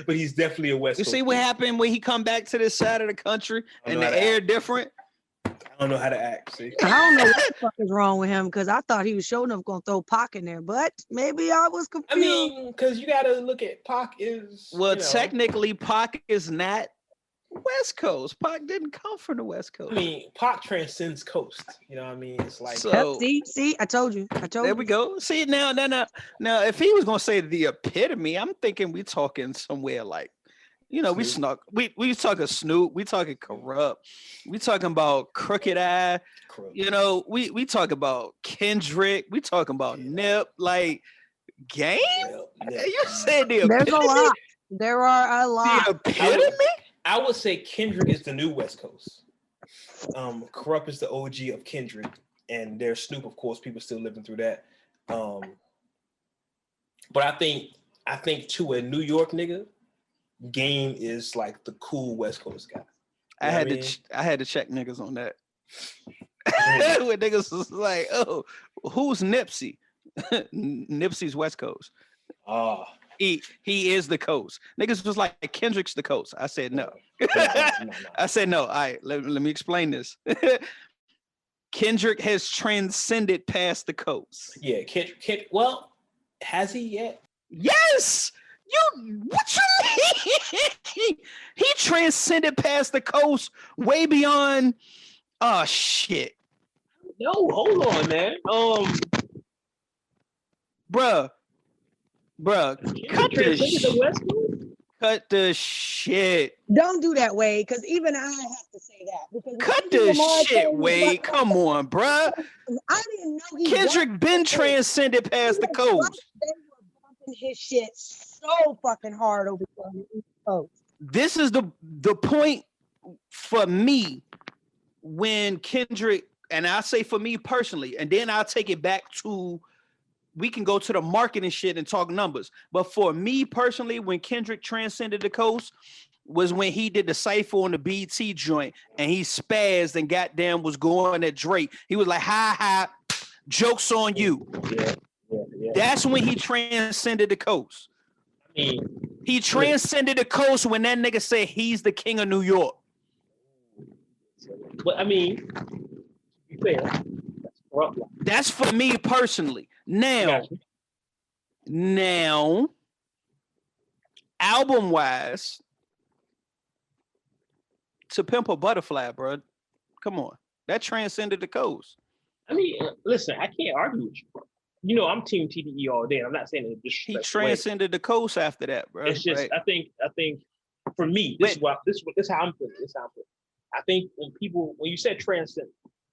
But he's definitely a West Coast. You see what happened when he come back to this side of the country and the air different? I don't know how to act. See? I don't know what the fuck is wrong with him, because I thought he was sure enough gonna throw Pac in there, but maybe I was confused. I mean, because you gotta look at Pac is. Well, technically, Pac is not West Coast. Pac didn't come from the West Coast. I mean, Pac transcends coast. You know what I mean? It's like see, I told you. There we go. See now, if he was gonna say the epitome, I'm thinking we talking somewhere like, Snoop. we talking Snoop, we talking Corrupt, we talking about Crooked Eye, we talking about Kendrick, we talking about Nip, like Game. You said the epitome. There's a lot. There are a lot. The epitome. I would say Kendrick is the new West Coast. Corrupt is the OG of Kendrick, and there's Snoop, of course. People still living through that. But I think to a New York nigga, Game is like the cool West Coast guy. I had to check niggas on that. When niggas was like, "Oh, who's Nipsey?" Nipsey's West Coast. Oh. He is the coast. Niggas was like, Kendrick's the coast. I said no. I said no. All right, let me explain this. Kendrick has transcended past the coast. Yeah, Kendrick. Well, has he yet? Yes. What you mean? He transcended past the coast, way beyond. Oh shit. No, hold on, man. Bruh, cut the shit. Don't do that, Wade, because even I have to say that. Because cut the shit, Wade. Come on, bruh. I didn't know Kendrick been transcended past the coast. They were bumping his shit so fucking hard over on the East Coast. This is the point for me when Kendrick, and I say for me personally, and then I'll take it back to, we can go to the marketing shit and talk numbers. But for me personally, when Kendrick transcended the coast was when he did the cypher on the BT joint and he spazzed and goddamn was going at Drake. He was like, ha, joke's on you. Yeah. That's when he transcended the coast. He transcended the coast when that nigga said he's the king of New York. But I mean, to be fair, that's for me personally. Now, album-wise, To Pimp a Butterfly, bro. Come on. That transcended the coast. I mean, listen, I can't argue with you. You know, I'm team TDE all day. I'm not saying it he transcended the coast after that, bro. It's just, right. I think for me, this is how I'm putting it. I think when you said transcend,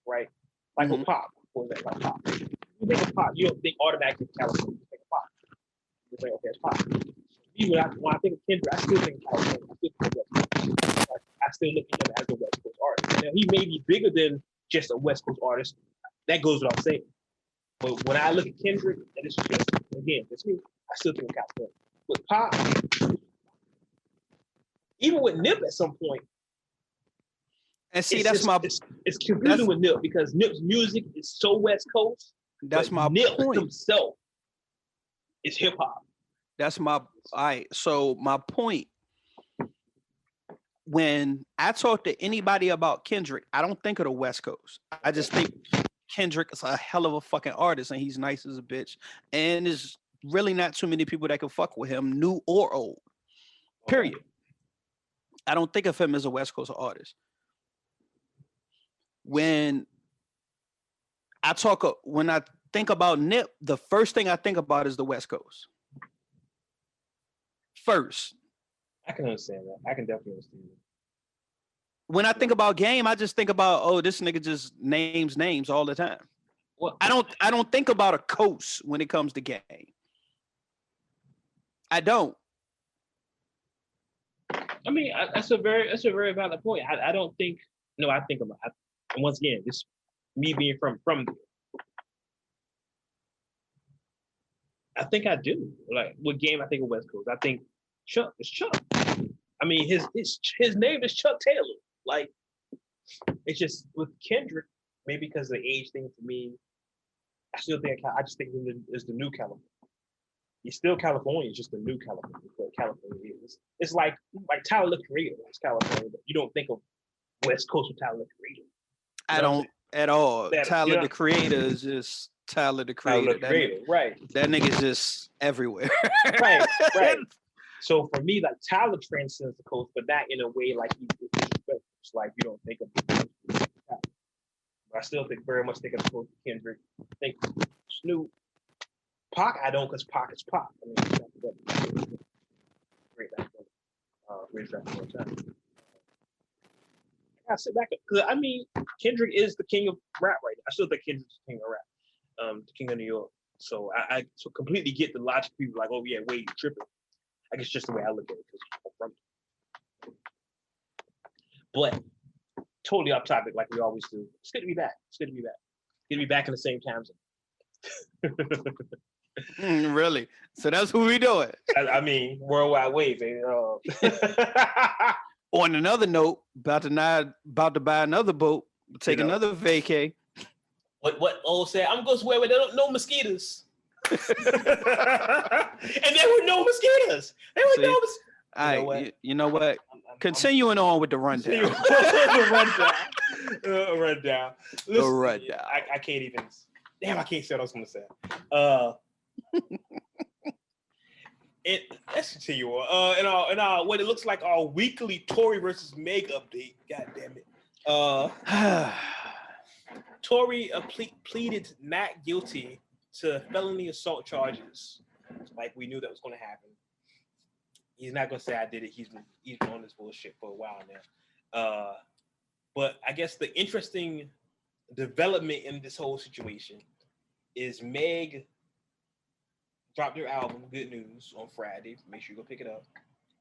right? Like with Pop, for example, like Pop. You think of Pop, you don't think automatically of California. You think of Pop. You say, okay, it's Pop. When I think of Kendrick, I still think of California. I still look at him as a West Coast artist. Now, he may be bigger than just a West Coast artist. That goes without saying. But when I look at Kendrick, and it's just, again, it's me, I still think of California. With Pop, even with Nip at some point, and see, it's confusing with Nip because Nip's music is so West Coast. That's my Nip point. Himself is hip hop. That's my all right. So my point, when I talk to anybody about Kendrick, I don't think of the West Coast. I just think Kendrick is a hell of a fucking artist and he's nice as a bitch. And there's really not too many people that can fuck with him, new or old. Period. I don't think of him as a West Coast artist. when I think about Nip, the first thing I think about is the West Coast. First. I can understand that. I can definitely understand that. When I think about Game, I just think about, oh, this nigga just names names all the time. Well, I don't think about a coast when it comes to Game. I don't. I mean, that's a very valid point. I don't think. No, I think about. And once again, it's me being from there. I think I do. Like what Game? I think of West Coast. I think Chuck. It's Chuck. I mean, his name is Chuck Taylor. Like, it's just with Kendrick, maybe because of the age thing for me. I just think it's the new California. It's still California, it's just the new California. What California is. It's like Tyler the Creator is California, but you don't think of West Coast with Tyler the Creator. I don't at all. Tyler the Creator is just Tyler the Creator. Right. That nigga's just everywhere. right. So for me, like Tyler transcends the coast, but not in a way like he's disrespectful. It's like you don't think of the coast. But I still very much think of the coast of Kendrick. Think Snoop. Pac, I don't, because Pac is Pac. I mean, great rapper all time. I gotta sit back because I mean, Kendrick is the king of rap right now. I still think Kendrick's the king of rap, the king of New York. So I completely get the logic. People like, oh yeah, Wade, you tripping. I guess just the way I look at it because I'm from it. But totally off topic, like we always do. It's good to be back. Good to be back in the same time zone. Really? So that's what we doing. I mean, worldwide wave. Baby. On another note, about to buy another boat, take another vacay. What old said? I'm going somewhere where there don't no mosquitoes. And there were no mosquitoes. There were no mosquitoes. You know what? Continuing on with the rundown. Rundown. Listen, I can't even. Damn, I can't say what I was going to say. Let's continue on. And what it looks like our weekly Tori versus Meg update. God damn it. Tori pleaded not guilty to felony assault charges. Like we knew that was going to happen. He's not going to say I did it. He's been on this bullshit for a while now. But I guess the interesting development in this whole situation is Meg dropped her album, Good News, on Friday. Make sure you go pick it up.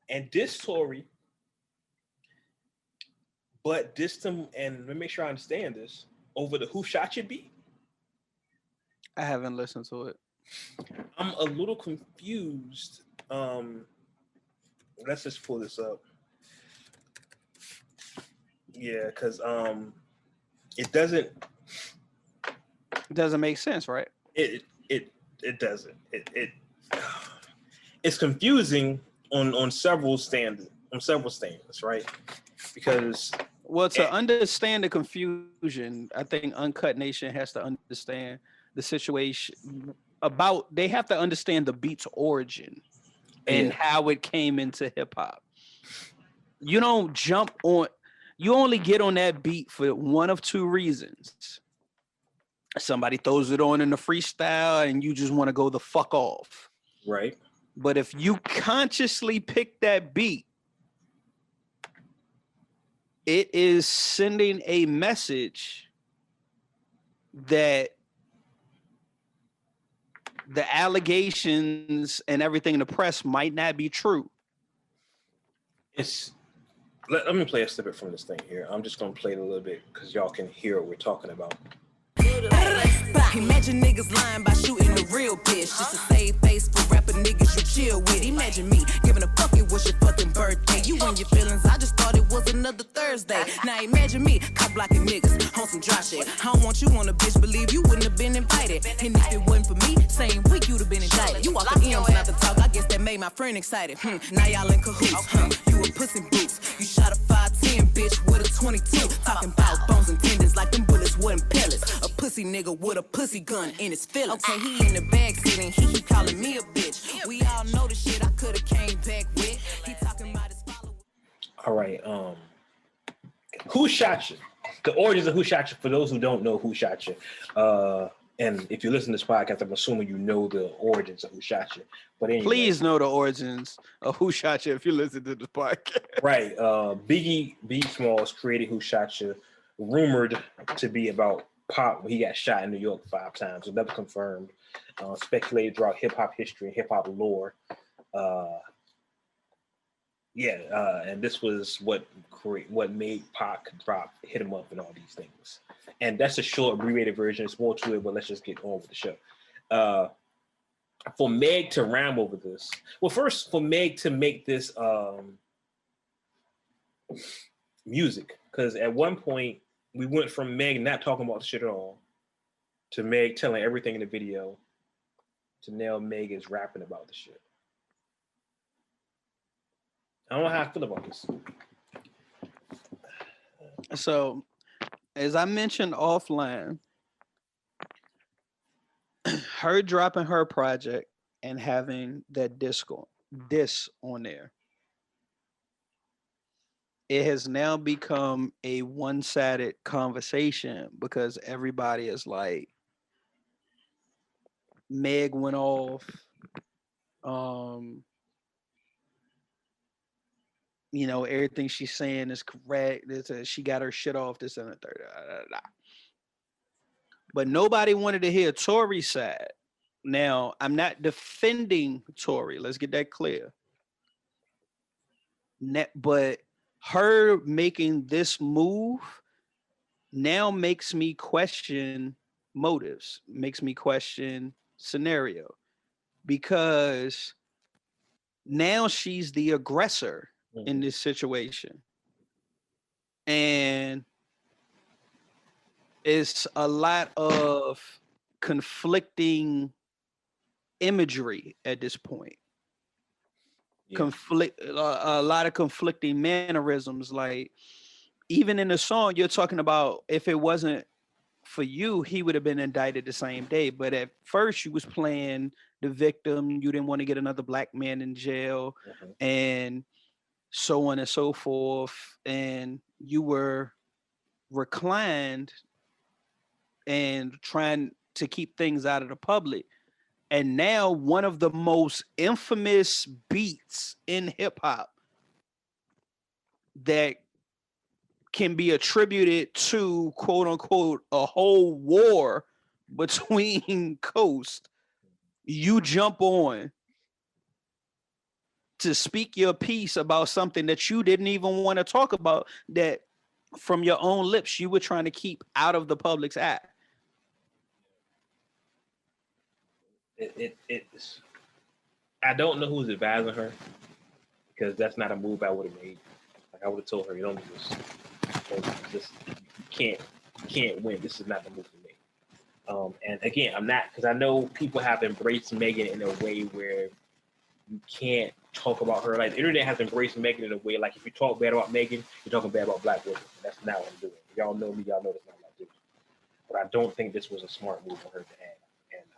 And dissed Tori, but dissed him, and let me make sure I understand this, over the Who Shot You beat. I haven't listened to it. I'm a little confused. Let's just pull this up. Yeah, because it doesn't make sense, right? It doesn't. It's confusing on several stands, right? Because to understand the confusion, I think Uncut Nation has to understand the situation about. They have to understand the beat's origin and how it came into hip hop. You don't jump on. You only get on that beat for one of two reasons. Somebody throws it on in the freestyle and you just want to go the fuck off. Right. But if you consciously pick that beat, it is sending a message that the allegations and everything in the press might not be true. Let me play a snippet from this thing here. I'm just going to play it a little bit because y'all can hear what we're talking about. Imagine niggas lying by shooting the real bitch just to save face for rapper niggas you chill with. Imagine me giving a fuck it was your fucking birthday. You and your feelings, I just thought it was another Thursday. Now imagine me cop blocking niggas on some dry shit. I don't want you on a bitch, believe you wouldn't have been invited. And if it wasn't for me, same week you'd have been indicted. You walk the M's not to talk, I guess that made my friend excited. Now y'all in cahoots, you a pussy boots. You shot a 5'10" bitch with a 22. Talking about bones and tendons like them bullets wasn't pellets. A pussy nigga with a pussy gun in his feelings. Okay, he in the backseat and he keep calling me a bitch. We all know the shit I coulda came back with. He talking about his followers. All right, Who Shot You? the origins of Who Shot You, for those who don't know Who Shot You, and if you listen to this podcast, I'm assuming you know the origins of Who Shot You. But anyway, please know the origins of Who Shot You if you listen to this podcast. Right. Biggie Smalls created Who Shot You, rumored to be about Pop when he got shot in New York 5 times. It never confirmed. Speculated throughout hip hop history and hip hop lore. And this was what made Pac hit him up and all these things. And that's a short abbreviated version. It's more to it, but let's just get on with the show. For Meg to rhyme over this, well, first for Meg to make this music, because at one point we went from Meg not talking about the shit at all to Meg telling everything in the video to now Meg is rapping about the shit. I don't know how I feel about this. So, as I mentioned offline, her dropping her project and having that diss on there, it has now become a one-sided conversation because everybody is like, Meg went off. Everything she's saying is correct. She got her shit off, this and the third. But nobody wanted to hear Tori's side. Now, I'm not defending Tori. Let's get that clear. But her making this move now makes me question motives, makes me question scenario, because now she's the aggressor in this situation. And it's a lot of conflicting imagery at this point. Yeah. A lot of conflicting mannerisms. Like, even in the song, you're talking about if it wasn't for you, he would have been indicted the same day. But at first, you was playing the victim. You didn't want to get another black man in jail, and so on and so forth. And you were reclined and trying to keep things out of the public. And now one of the most infamous beats in hip hop that can be attributed to, quote unquote, a whole war between coasts, you jump on to speak your piece about something that you didn't even want to talk about, that from your own lips you were trying to keep out of the public's eye. I don't know who's advising her, because that's not a move I would have made. Like, I would have told her, you don't do this. You can't win. This is not the move for me. And again, I'm not, because I know people have embraced Megan in a way where you can't talk about her. Like, the internet has embraced Megan in a way, like, if you talk bad about Megan, you're talking bad about black women. That's not what I'm doing. Y'all know me, y'all know that's not what I'm doing. But I don't think this was a smart move for her to have.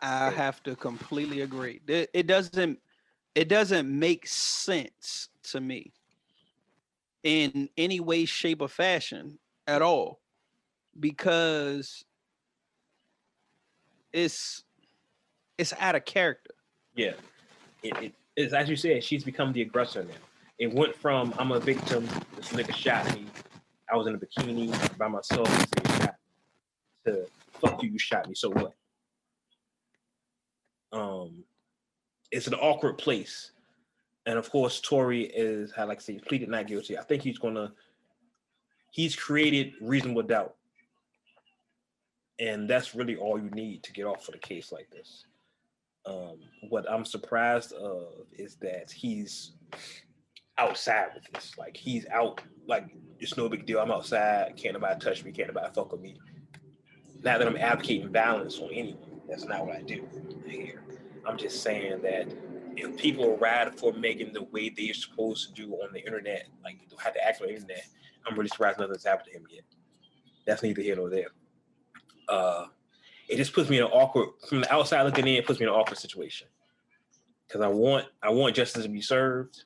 I have to completely agree. It doesn't make sense to me in any way, shape, or fashion at all, because it's out of character. Yeah, it's, as you said, she's become the aggressor now. It went from, I'm a victim, this nigga shot me, I was in a bikini by myself, this nigga shot me, to fuck you shot me, so what? It's an awkward place. And of course, Tori is, how, like I say, pleaded not guilty. I think he's created reasonable doubt. And that's really all you need to get off for the case like this. What I'm surprised of is that he's outside with this. Like, he's out, like, it's no big deal. I'm outside. Can't nobody touch me. Can't nobody fuck with me. Not that I'm advocating violence on anyone. That's not what I do here. I'm just saying that if people ride for Megan the way they're supposed to do on the internet, like, have to act on the internet, I'm really surprised nothing's happened to him yet. That's neither here nor there. It just puts me in an awkward, from the outside looking in, it puts me in an awkward situation. Because I want justice to be served,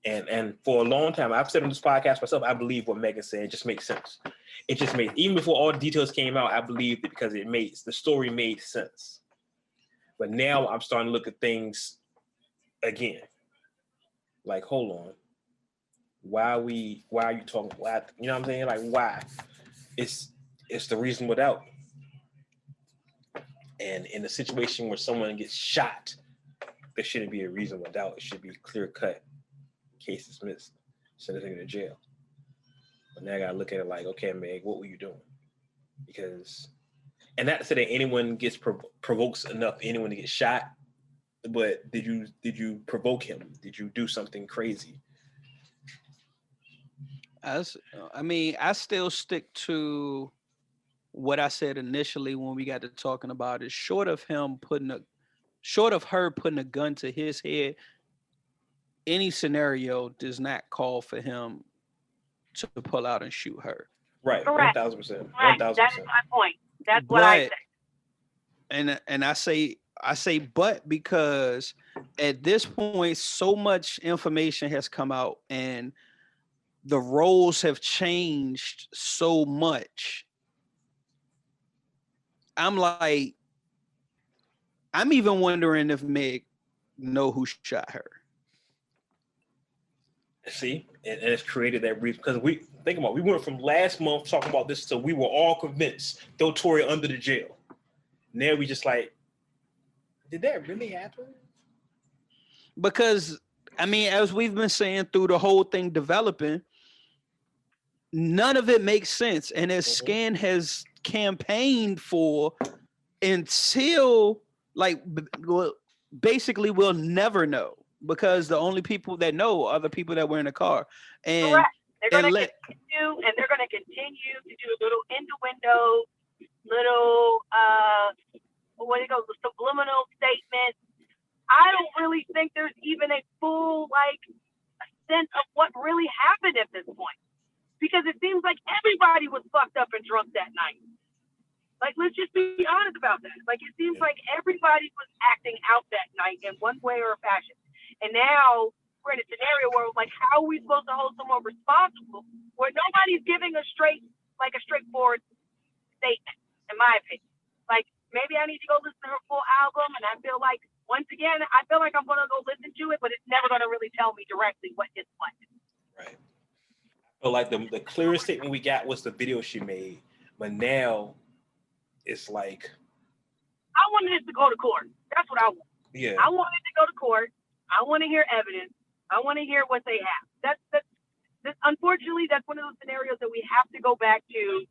And for a long time, I've said on this podcast myself, I believe what Megan said. It just makes sense. It just made, even before all the details came out, I believed it because the story made sense. But now I'm starting to look at things again. Like, hold on. Why are you talking? Why, you know what I'm saying? Like, why? It's the reasonable doubt. And in a situation where someone gets shot, there shouldn't be a reasonable doubt. It should be clear cut. Case dismissed. Send this nigga to jail. But now I gotta look at it like, okay, Meg, what were you doing? Because, and not to say that anyone gets provokes enough anyone to get shot, but did you provoke him? Did you do something crazy? I still stick to what I said initially when we got to talking about it. Short of her putting a gun to his head, any scenario does not call for him to pull out and shoot her. Right, 1,000%. 1,000%. That is my point. That's what I say. And I say but because at this point so much information has come out and the roles have changed so much. I'm even wondering if Meg know who shot her. See, and it's created that reason because we went from last month talking about this so we were all convinced throw Tori under the jail. Now we just like, did that really happen? Because as we've been saying through the whole thing developing, none of it makes sense. And as Scan has campaigned for until basically we'll never know. Because the only people that know are the people that were in the car. And correct. They're going to continue to do little innuendo, little subliminal statements. I don't really think there's even a full sense of what really happened at this point. Because it seems like everybody was fucked up and drunk that night. Like, let's just be honest about that. Like, it seems like everybody was acting out that night in one way or fashion. And now we're in a scenario where, how are we supposed to hold someone responsible where nobody's giving a straightforward statement, in my opinion. Like, maybe I need to go listen to her full album, and I feel like, once again, I'm going to go listen to it, but it's never going to really tell me directly what is what. Right. So, the clearest statement we got was the video she made, but now it's like... I wanted it to go to court. That's what I want. Yeah. I wanted it to go to court. I want to hear evidence. I want to hear what they have. That's unfortunately, that's one of those scenarios that we have to go back to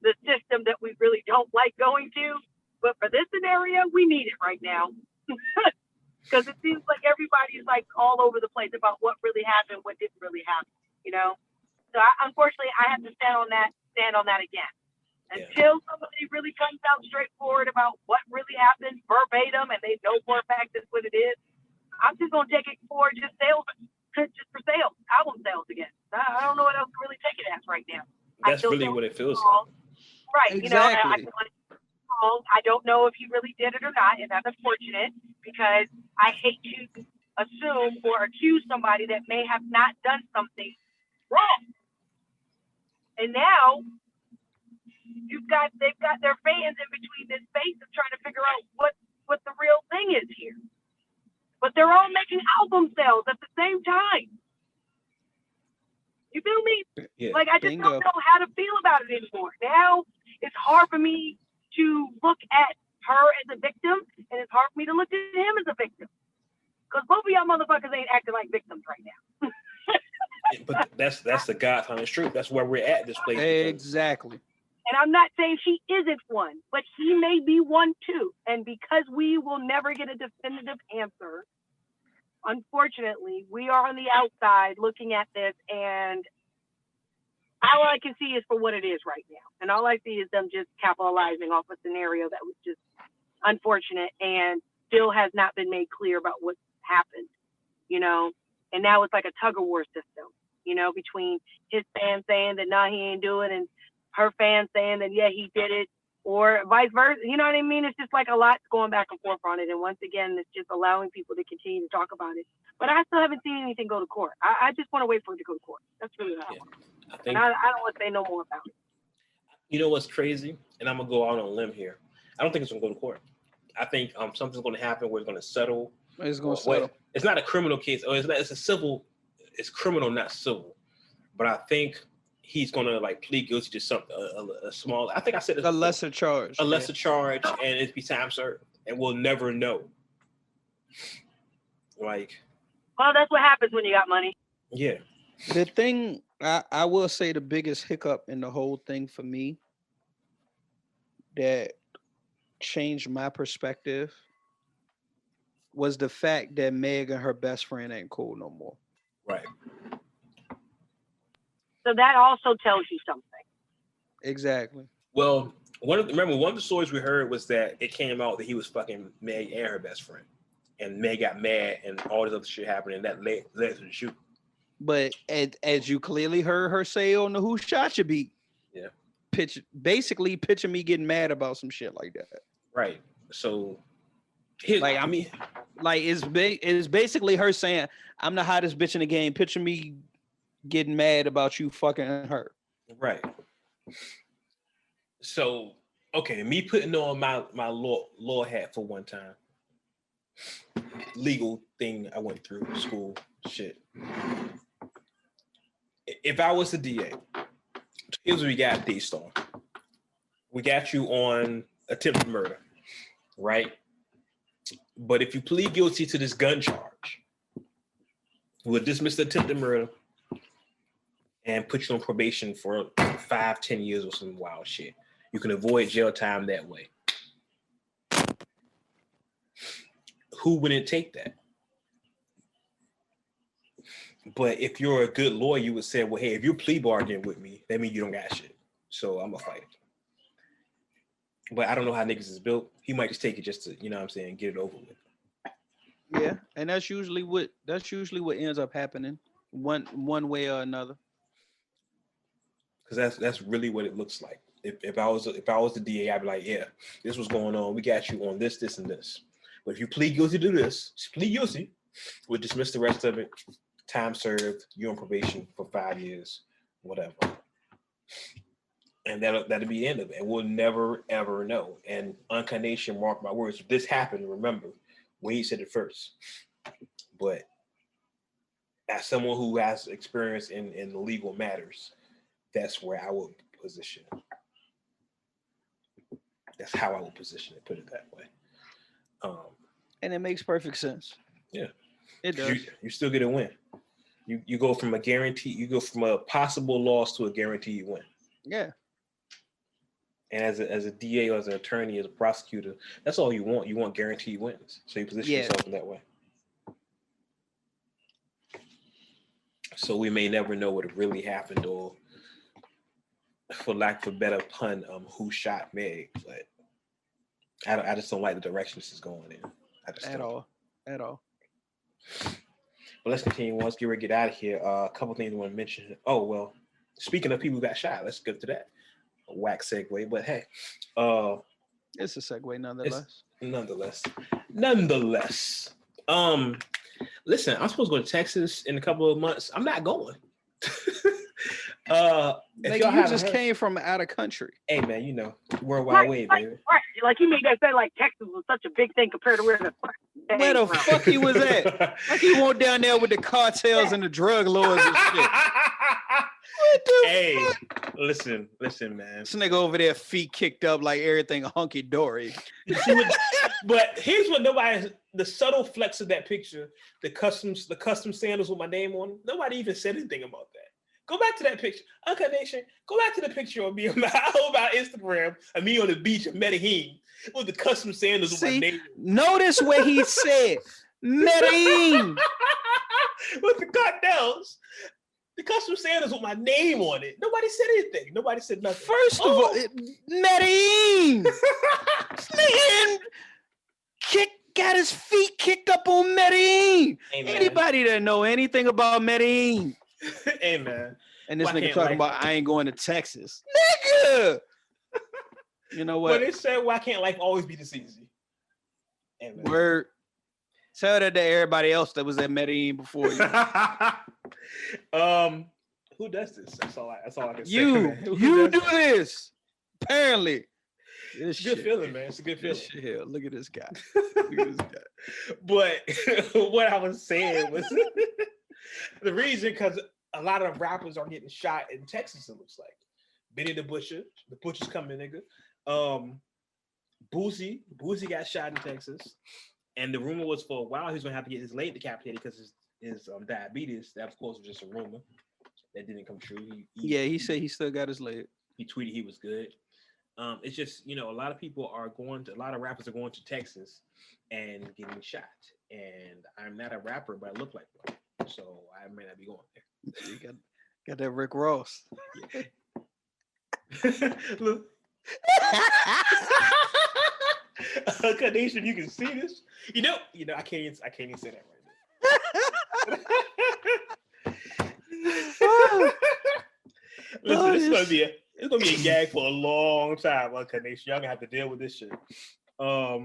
the system that we really don't like going to. But for this scenario, we need it right now. Because it seems like everybody's all over the place about what really happened, what didn't really happen, So unfortunately, I have to stand on that again. Until somebody really comes out straightforward about what really happened verbatim and they know for a fact that's what it is, I'm just going to take it for just sales, just for sales, album sales again. I don't know what else to really take it as right now. That's really what it feels like. Right. Exactly. I don't know if he really did it or not, and that's unfortunate because I hate to assume or accuse somebody that may have not done something wrong. And now they've got their fans in between this space of trying to figure out what the real thing is here. But they're all making album sales at the same time. You feel me? Yeah, I just don't know how to feel about it anymore. Now it's hard for me to look at her as a victim, and it's hard for me to look at him as a victim. Because both of y'all motherfuckers ain't acting like victims right now. But that's the God's honest truth. That's where we're at this place. Exactly. And I'm not saying she isn't one, but he may be one too. And because we will never get a definitive answer, unfortunately, we are on the outside looking at this, and all I can see is for what it is right now. And all I see is them just capitalizing off a scenario that was just unfortunate and still has not been made clear about what happened, And now it's like a tug-of-war system, between his fans saying that, nah, he ain't do it, and her fans saying that, yeah, he did it. or vice versa. You know what I mean? It's just like a lot's going back and forth on it. And once again, it's just allowing people to continue to talk about it. But I still haven't seen anything go to court. I just want to wait for it to go to court. That's really what I want. And I don't want to say no more about it. You know what's crazy? And I'm going to go out on a limb here. I don't think it's going to go to court. I think something's going to happen where it's going to settle. It's going to settle. It's not a criminal case. Or it's a civil. It's criminal, not civil. But I think he's going to like plead guilty to something, a small, I think I said this a lesser charge. A lesser charge, and it'd be time served. And we'll never know. Like. Well, that's what happens when you got money. Yeah. The thing, I will say the biggest hiccup in the whole thing for me that changed my perspective was the fact that Meg and her best friend ain't cool no more. Right. So that also tells you something. Exactly. Well, one of the stories we heard was that it came out that he was fucking Meg and her best friend. And Meg got mad and all this other shit happened and that led to the shoot. But as you clearly heard her say on the Who Shot You beat, yeah, picture me getting mad about some shit like that. Right. So, it's basically her saying, "I'm the hottest bitch in the game." Picture me getting mad about you fucking her. Right. So, okay, me putting on my law hat for one time. Legal thing I went through school shit. If I was the DA, here's what we got, D-Star. We got you on attempted murder, right? But if you plead guilty to this gun charge, we'll dismiss the attempted murder and put you on probation for 5-10 years or some wild shit. You can avoid jail time that way. Who wouldn't take that? But if you're a good lawyer, you would say, well, hey, if you're plea bargaining with me, that means you don't got shit. So I'm gonna fight it. But I don't know how niggas is built. He might just take it just to, you know what I'm saying, get it over with. Yeah, and that's usually what ends up happening, one way or another. Because that's really what it looks like. If I was the DA, I'd be like, yeah, this was going on. We got you on this, this, and this. But if you plead guilty to this, plead guilty, we'll dismiss the rest of it. Time served, you're on probation for 5 years, whatever. And that'll be the end of it. And we'll never, ever know. And Incarnation, mark my words, if this happened, remember, Wade said it first. But as someone who has experience in legal matters, that's where I would position it. That's how I would position it, put it that way. And it makes perfect sense. Yeah. It does. You still get a win. You go from a possible loss to a guaranteed win. Yeah. And as a DA or as an attorney, as a prosecutor, that's all you want. You want guaranteed wins. So you position yourself in that way. So we may never know what really happened, or for lack of a better pun, who shot Meg. But I just don't like the direction this is going in. At all. But let's continue. Let's get ready to get out of here. A couple things I want to mention. Oh, well, speaking of people who got shot, let's get to that. A whack segue, but hey. It's a segue nonetheless. Nonetheless. Listen, I'm supposed to go to Texas in a couple of months. I'm not going. Like you just came from out of country. Hey man, you know, worldwide way, baby. Right. Like you made that say like Texas was such a big thing compared to where the fuck he was at. Like he went down there with the cartels and the drug lords and shit. Hey, listen, man. This nigga over there, feet kicked up like everything hunky dory. But here's what the subtle flex of that picture, the custom sandals with my name on them. Nobody even said anything about that. Go back to that picture. Incarnation, go back to the picture of me about Instagram and me on the beach in Medellin with the custom sandals with my name. Notice where he said Medellin with the cartels. The custom sandals with my name on it. Nobody said anything. Nobody said nothing. First of all, Medellin. Got his feet kicked up on Medellin. Hey, anybody that know anything about Medellin? Hey man. And this nigga talking about I ain't going to Texas. Nigga! You know what? But it said, why can't life always be this easy? Word. Tell that to everybody else that was at Medellin before you. Who does this? That's all I can say. You do this. Apparently. It's a good feeling, man. It's a good feeling. Hell, look at this guy. Look at this guy. But what I was saying was the reason, because a lot of rappers are getting shot in Texas, it looks like. Benny the Butcher's coming, nigga. Boosie got shot in Texas. And the rumor was for a while he was going to have to get his leg decapitated because his diabetes. That, of course, was just a rumor. That didn't come true. He said he still got his leg. He tweeted he was good. It's just, a lot of rappers are going to Texas and getting shot. And I'm not a rapper, but I look like one. So I may not be going there. You got that Rick Ross. Yeah. Look. Carnation, you can see this. I can't even say that right now. Listen, it's gonna be a gag for a long time, Carnation. Y'all gonna have to deal with this shit. But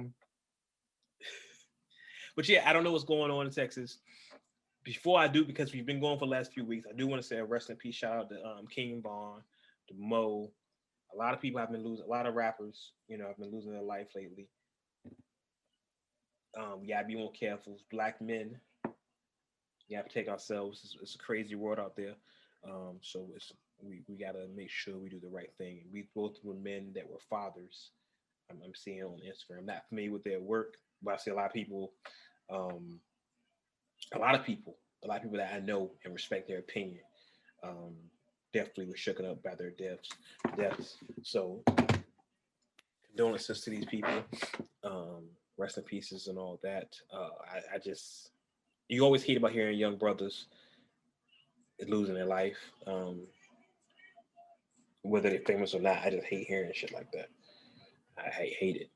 yeah, I don't know what's going on in Texas. Before I do, because we've been going for the last few weeks, I do want to say a rest in peace shout out to King Von, to Mo. A lot of people have been losing. A lot of rappers, have been losing their life lately. We gotta be more careful. Black men, we have to take ourselves. It's a crazy world out there. So we gotta make sure we do the right thing. We both were men that were fathers. I'm seeing on Instagram. I'm not familiar with their work, but I see a lot of people that I know and respect their opinion. Definitely were shooken up by their deaths. So condolences to these people. Rest in pieces and all that. You always hate about hearing young brothers losing their life. Whether they're famous or not, I just hate hearing shit like that. I hate it.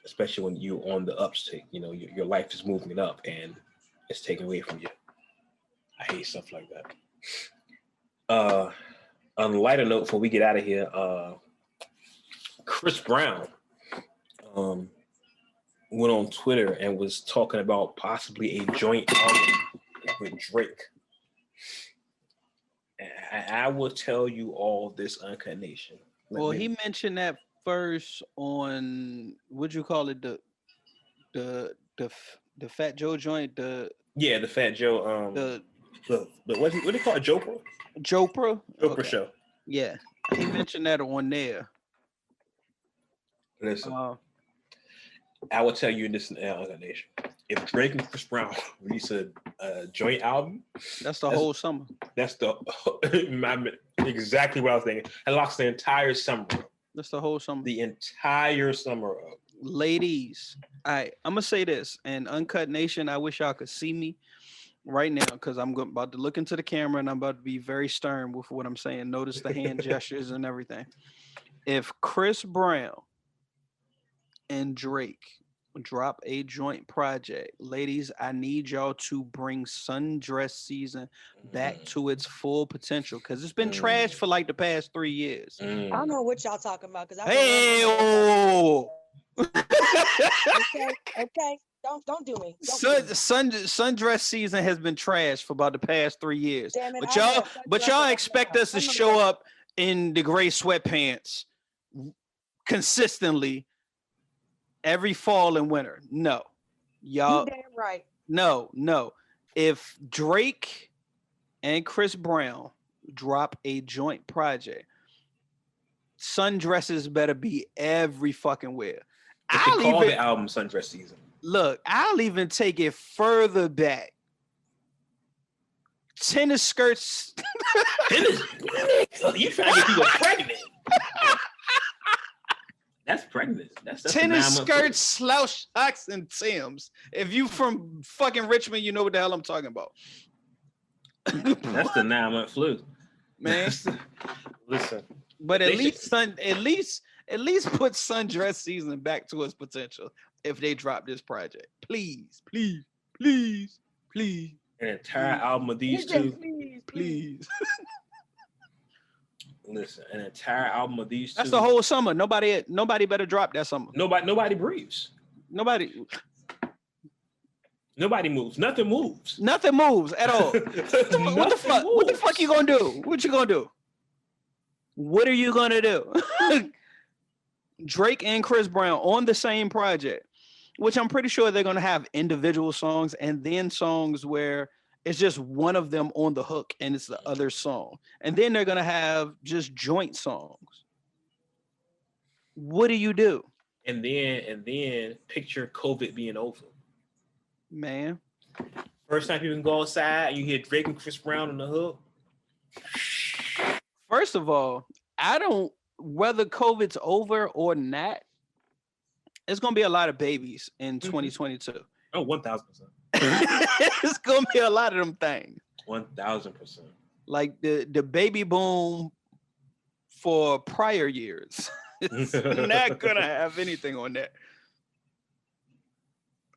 Especially when you're on the upstick, your life is moving up and it's taken away from you. I hate stuff like that. On a lighter note, before we get out of here, Chris Brown went on Twitter and was talking about possibly a joint album with Drake. And I will tell you all this, Uncut Nation. He mentioned that first on, what'd you call it, the Fat Joe joint, the Fat Joe, the what do you call it, Jopra okay. Show. Yeah, he mentioned that on there. Listen, I will tell you this, Nation. If Drake and Chris Brown release a joint album, that's the whole summer. That's exactly what I was thinking. It locks the entire summer up. That's the whole summer. The entire summer up. Ladies, I'm gonna say this, and Uncut Nation, I wish y'all could see me right now, because I'm about to look into the camera and I'm about to be very stern with what I'm saying. Notice the hand gestures and everything. If Chris Brown and Drake drop a joint project, ladies, I need y'all to bring sundress season back to its full potential, because it's been trashed for like the past 3 years. I don't know what y'all talking about, because okay. Don't do me. Sundress season has been trashed for about the past 3 years. Damn it, but y'all expect us to show up in the gray sweatpants consistently every fall and winter? No, y'all. You damn right. No. If Drake and Chris Brown drop a joint project, sundresses better be every fucking where. I'll call the album Sundress Season. Look, I'll even take it further back. Tennis skirts. You trying to get people pregnant? That's pregnant. That's tennis skirts, slouch socks, and Timbs. If you from fucking Richmond, you know what the hell I'm talking about. That's the 9-month flu, man. Listen, but at least put Sundress Season back to its potential if they drop this project. Please. An entire album of these two. Please. Listen, an entire album of these two. That's the whole summer. Nobody better drop that summer. Nobody breathes. Nobody moves. Nothing moves. Nothing moves at all. What the fuck? What the fuck you gonna do? What you gonna do? What are you gonna do? Drake and Chris Brown on the same project, which I'm pretty sure they're gonna have individual songs and then songs where it's just one of them on the hook and it's the other song. And then they're going to have just joint songs. What do you do? And then picture COVID being over. Man. First time you can go outside and you hear Drake and Chris Brown on the hook. First of all, whether COVID's over or not, it's going to be a lot of babies in 2022. Oh, 1,000%. It's gonna be a lot of them things. 1,000%. Like the baby boom for prior years. It's not gonna have anything on that.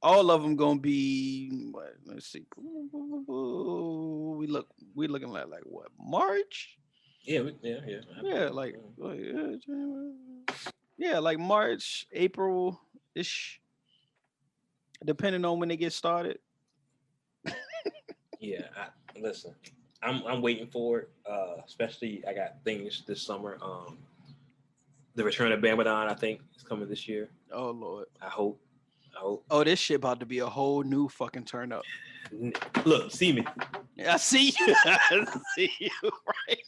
All of them gonna be. Let's see. We looking like what? March? Yeah. Like March, April ish. Depending on when they get started. Yeah, listen, I'm waiting for it. Especially, I got things this summer. The return of Bamadan, I think, is coming this year. Oh Lord, I hope. Oh, this shit about to be a whole new fucking turn up. Look, see me. I see you. I see you right.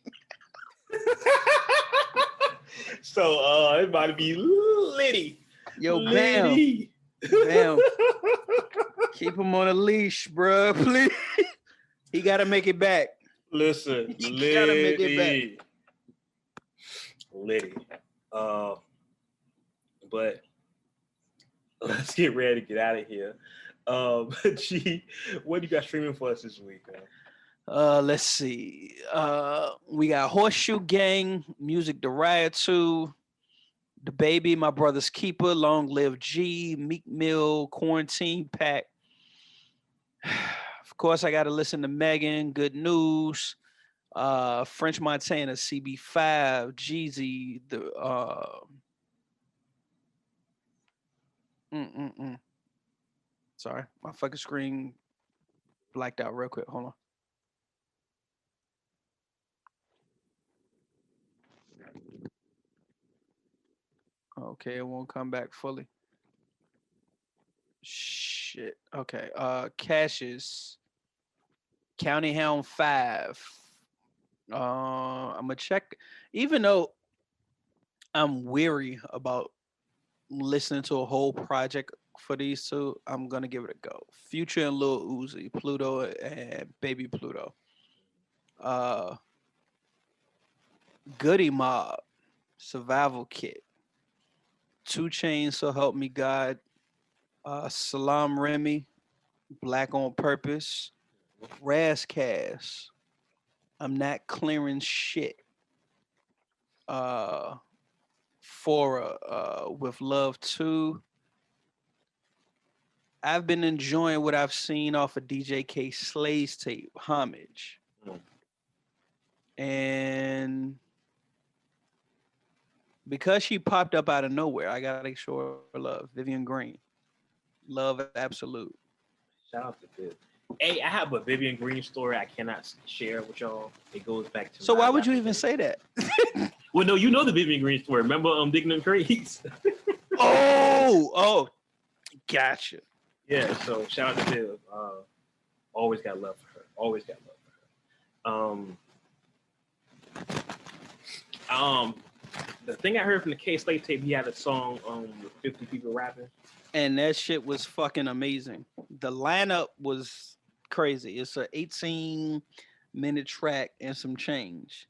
So it's about to be litty. Yo, Bam. Bam. Keep him on a leash, bro. Please. He gotta make it back. Listen, he gotta make it back. Liddy. But let's get ready to get out of here. Gee, what do you got streaming for us this week? Let's see. We got Horseshoe Gang, Music to Riot to, The Baby, My Brother's Keeper, Long Live G, Meek Mill, Quarantine Pack. Of course, I got to listen to Megan, Good News, French Montana, CB5, Jeezy, Sorry, my fucking screen blacked out real quick. Hold on. Okay, it won't come back fully. Shit. Okay. Cassius. County Hound 5. I'm gonna check. Even though I'm weary about listening to a whole project for these two, I'm gonna give it a go. Future and Lil Uzi, Pluto and Baby Pluto. Goody Mob, Survival Kit. 2 Chainz, So Help Me God. Salam Remy, Black on Purpose. Razzcast, I'm Not Clearing Shit. Fora, With Love 2. I've been enjoying what I've seen off of DJ K Slay's tape, Homage. And because she popped up out of nowhere, I gotta show her love. Vivian Green. Love Absolute. Shout out to Viv. Hey, I have a Vivian Green story I cannot share with y'all. It goes back to. So why would you even say that? Well, no, you know the Vivian Green story. Remember Digging in Crates? Oh, gotcha. Yeah, so shout out to Viv. Always got love for her. Always got love for her. The thing I heard from the K Slate tape, he had a song with 50 people rapping. And that shit was fucking amazing. The lineup was crazy. It's an 18-minute track and some change.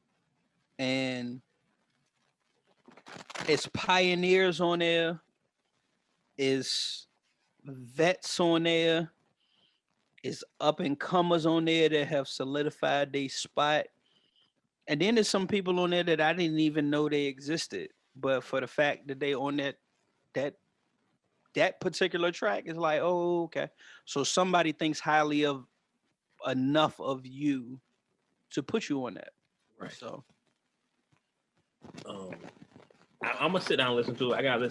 And it's pioneers on there. It's vets on there. It's up-and-comers on there that have solidified their spot. And then there's some people on there that I didn't even know they existed. But for the fact that they on that particular track is like, oh, okay. So somebody thinks highly of enough of you to put you on that. Right. So I'm gonna sit down and listen to it. I gotta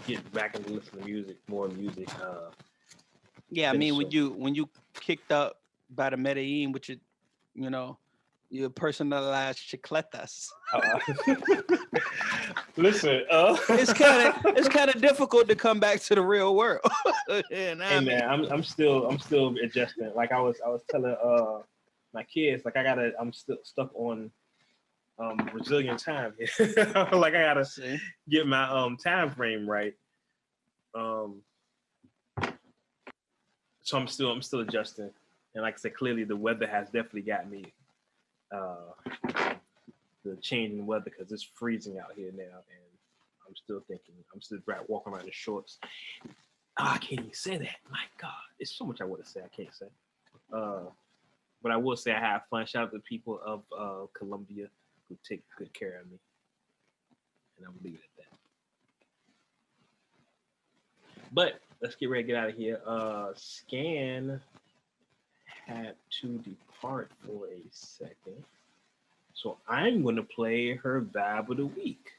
get back and listen to music, more music. Yeah, I mean, when you kicked up by the Medellin, which your personalized chicletas. Listen, it's kind of difficult to come back to the real world. Hey man, I'm still adjusting. Like I was telling my kids, like I'm still stuck on Brazilian time here. Like I gotta get my time frame right. So I'm still adjusting. And like I said, clearly the weather has definitely got me the change in weather, because it's freezing out here now, and I'm still walking around in shorts. I can't even say that. My God, there's so much I want to say I can't say. But I will say I have fun. Shout out to the people of Colombia who take good care of me, and I'm gonna leave it at that. But let's get ready to get out of here. Scan had to depart for a second, so I'm going to play her vibe of the week.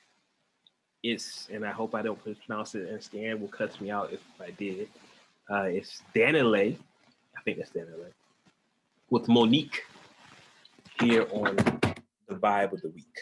And I hope I don't pronounce it, and Scan will cut me out if I did. It's TDaniLeigh. I think that's TDaniLeigh with Monique here on the vibe of the week.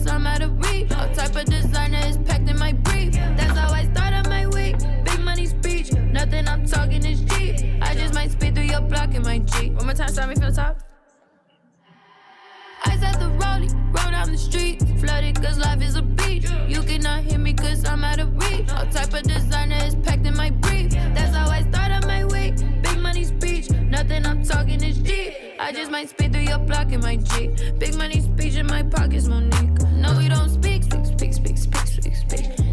I'm out of reach. All type of designer is packed in my brief. That's how I started my week. Big money speech. Nothing I'm talking is cheap. I just might spit through your block in my Jeep. One more time, start me from the top. I said the rollie, roll down the street. Flooded cause life is a beach. You cannot hear me cause I'm out of reach. All type of designer is packed in my brief. That's how I started my week. Big money speech. Nothing I'm talking is cheap. I just might spit through your block in my Jeep. Big money speech in my pockets, Monique. No, we don't speak.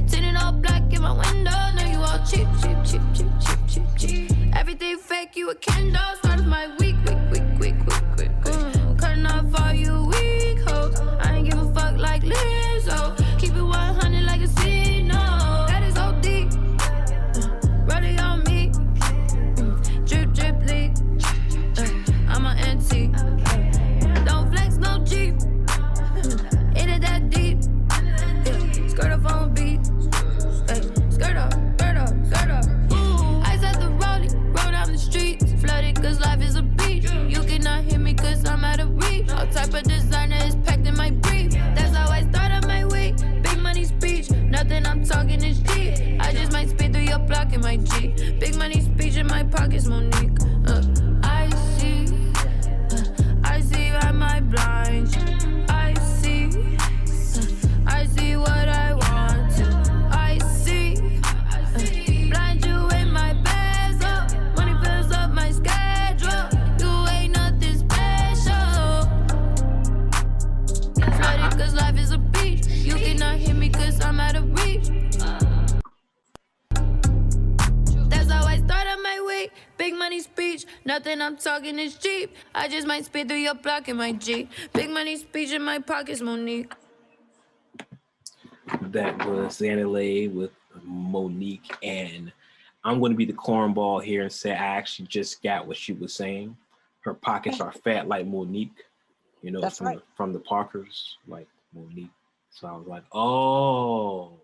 Tinted all black in my window. Now you all cheap. Everything fake, you a Kendall. Start of my week. Cutting off all you weak hoes. I ain't give a fuck like Lizzo. Keep it 100 like a C-No. That is OD. Rolling on me. Drip leak. I'm an antique. Don't flex, no Jeep. It ain't that deep. Skirt off on beat. Skirt up. I said the rollie, roll down the streets. Flooded cause life is a beach. You cannot hear me cause I'm out of reach. All type of designer is packed in my brief. That's how I started my week. Big money speech. Nothing I'm talking is cheap. I just might spit through your block in my Jeep. Big money speech in my pockets, Monique. I see by my blinds. I see what I want to. I see. Blind you in my bezel. Money fills up my schedule. You ain't nothing special. Flooded cause life is a beach. You cannot hear me cause I'm out of reach. That's how I started my week. Big money speech. Nothing I'm talking is cheap. I just might spit through your block in my Jeep. Big money speech in my pockets, Monique. That was TDaniLeigh with Monique, and I'm going to be the cornball here and say I actually just got what she was saying. Her pockets are fat like Monique, That's right. From the Parkers, like Monique. So I was like, oh.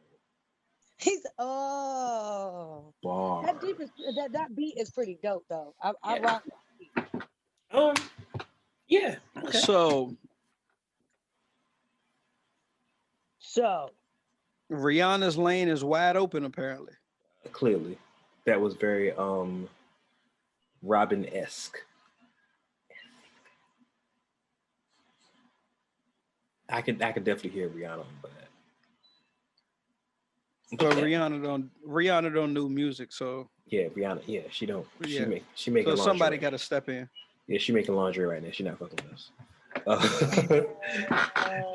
Bar. That beat is pretty dope though. I rock that beat. Yeah. Okay. So Rihanna's lane is wide open apparently. Clearly. That was very Robin-esque. I could definitely hear Rihanna on that. But Rihanna don't do music, so yeah, Rihanna. Yeah, she don't. Yeah. She making. So somebody got to step in. Yeah, she making laundry right now. She not fucking with us.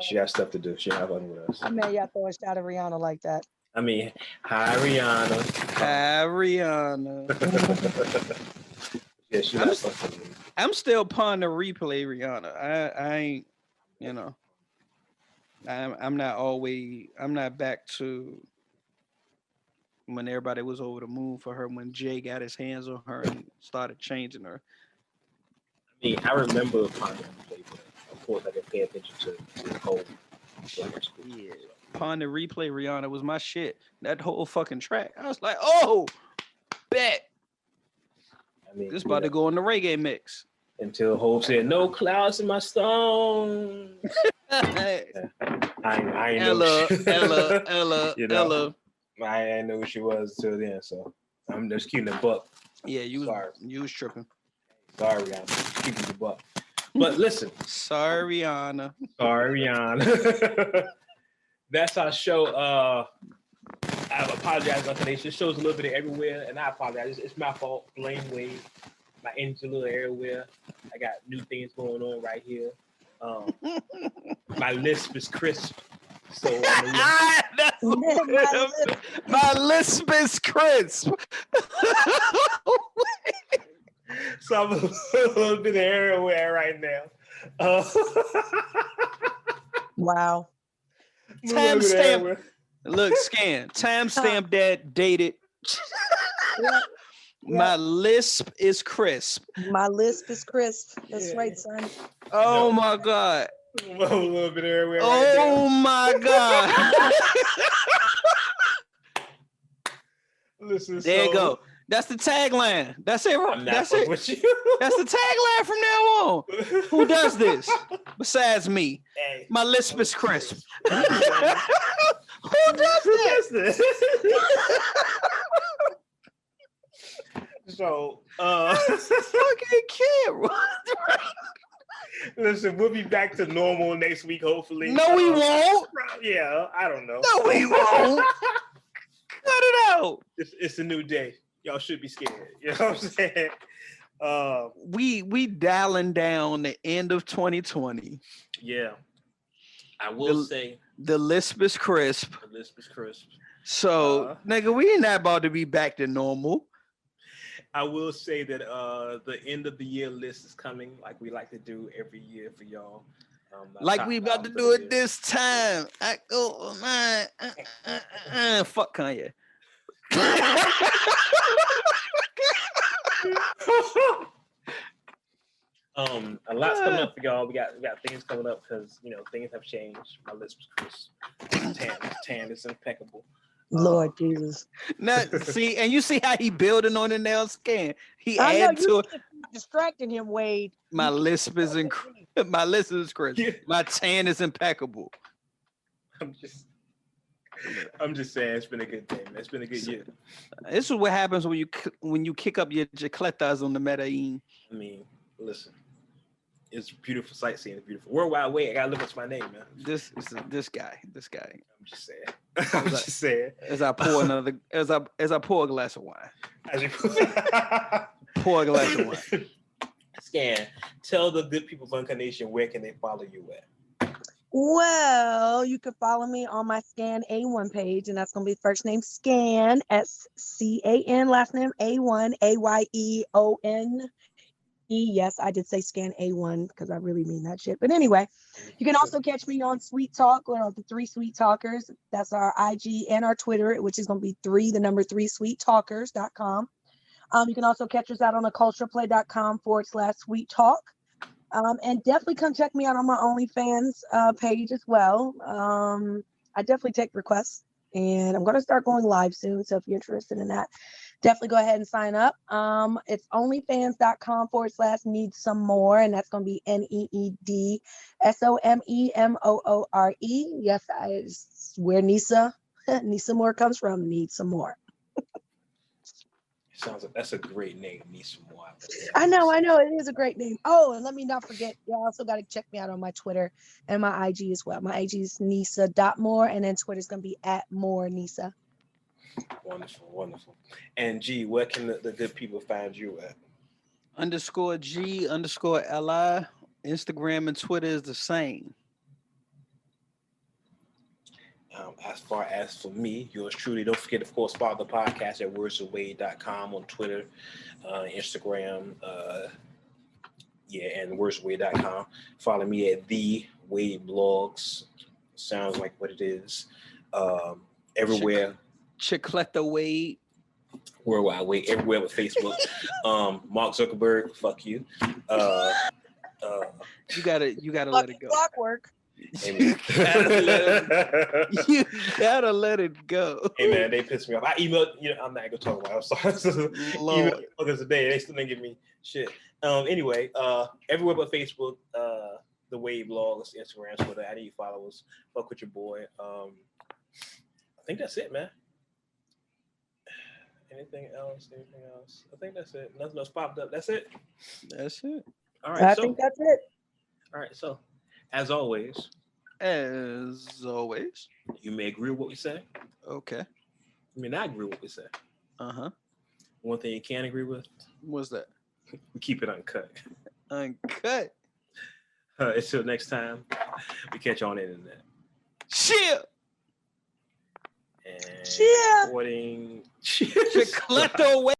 She got stuff to do. She not fucking with us. I mean, y'all throw a shot at Rihanna like that. I mean, hi Rihanna. Hi Rihanna. Yeah, she not fucking me. I'm still pawing the replay, Rihanna. I ain't, you know. I'm not back to when everybody was over the moon for her when Jay got his hands on her and started changing her. I mean, I remember Pond the Replay, but of course I didn't pay attention to the whole. Yeah, Pond the Replay, Rihanna was my shit. That whole fucking track, I was like, oh, bet. I mean, this about to go in the reggae mix. Until Hope said, "No clouds in my stone." I Ella. You know, Ella. I didn't know who she was until then, so I'm just keeping the buck. Yeah, you was tripping. Sorry, Rihanna. Keeping the buck. But listen. Sorry, Rihanna. Sorry, Rihanna. That's our show. I apologize, Uncle. This show's a little bit everywhere, and I apologize. It's my fault. Blame Wade. My engine's a little everywhere. I got new things going on right here. My lisp is crisp. So my lisp is crisp. So I'm a little bit everywhere right now. Wow. Timestamp. Look, scan. Timestamp that dated. My lisp is crisp. My lisp is crisp. That's right, son. Oh my God. I'm a little bit everywhere right now. Oh my God. Listen, there you go. That's the tagline. That's it. That's it. With you. That's the tagline from now on. Who does this besides me? Hey. My lisp is crisp. Who does this? So, fucking kid. Listen, we'll be back to normal next week, hopefully. No, we won't. Yeah, I don't know. No, we won't. Cut it out. It's a new day. Y'all should be scared. You know what I'm saying? We dialing down the end of 2020. Yeah. I will say the lisp is crisp. The lisp is crisp. So, nigga, we ain't not about to be back to normal. I will say that the end of the year list is coming, like we like to do every year for y'all. Like we about to do it this time. I go, man, fuck Kanye. A lot's coming up for y'all. We got things coming up because things have changed. My list was crisp. Tan is impeccable. Lord Jesus. Now, see, and you see how he building on the nail scan. He I add know, to it. Distracting him, Wade. My lisp is my lisp is crisp. Yeah. My tan is impeccable. I'm just saying it's been a good day, man. It's been a good year. This is what happens when you kick up your jacletas on the Medellin. I mean, listen. It's beautiful sightseeing. It's beautiful. Worldwide Way. I gotta live up to my name, man. This guy. I'm just saying. I'm just saying. As I pour a glass of wine. Pour a glass of wine. Scan. Tell the good people of Incarnation where can they follow you at? Well, you can follow me on my Scan A1 page, and that's gonna be first name Scan SCAN, last name A1 AYEON. Yes, I did say Scan A1 because I really mean that shit. But anyway, you can also catch me on Sweet Talk or the 3 Sweet Talkers. That's our IG and our Twitter, which is going to be 3 sweettalkers.com. You can also catch us out on thecultureplay.com/Sweet Talk. And definitely come check me out on my OnlyFans page as well. I definitely take requests, and I'm going to start going live soon. So if you're interested in that, definitely go ahead and sign up. It's onlyfans.com/need some more. And that's going to be NEEDSOMEMOORE. Yes, where Nisa Moore comes from. Need some more. Sounds like that's a great name. Need some more. I know. It is a great name. Oh, and let me not forget, you also got to check me out on my Twitter and my IG as well. My IG is Nisa.Moore, and then Twitter's going to be @MoreNisa. Wonderful. And G, where can the good people find you at? _G_LI. Instagram and Twitter is the same. As far as for me, yours truly, don't forget, of course, follow the podcast at WordsWithWade.com on Twitter, Instagram, and WordsWithWade.com. Follow me at The Wade Blogs. Sounds like what it is. Everywhere. Chicletta Wade. Worldwide Wade, everywhere with Facebook. Mark Zuckerberg, fuck you. You gotta let it go. Clockwork. Hey, you gotta let it go. Hey man, they pissed me off. I emailed, I'm not gonna talk about it. I'm sorry. Emailed fuckers today. They still didn't give me shit. Anyway, everywhere but Facebook, the Wade blogs, Instagram, Twitter. I need followers. Fuck with your boy. I think that's it, man. Anything else? I think that's it. Nothing else popped up. That's it. All right. I think that's it. All right. So, as always, you may agree with what we say. Okay. You may not agree with what we say. One thing you can't agree with. What's that? We keep it uncut. Uncut. Until next time, we catch you on the internet. Cheer. And Cheer. recording. Chicletta Wade.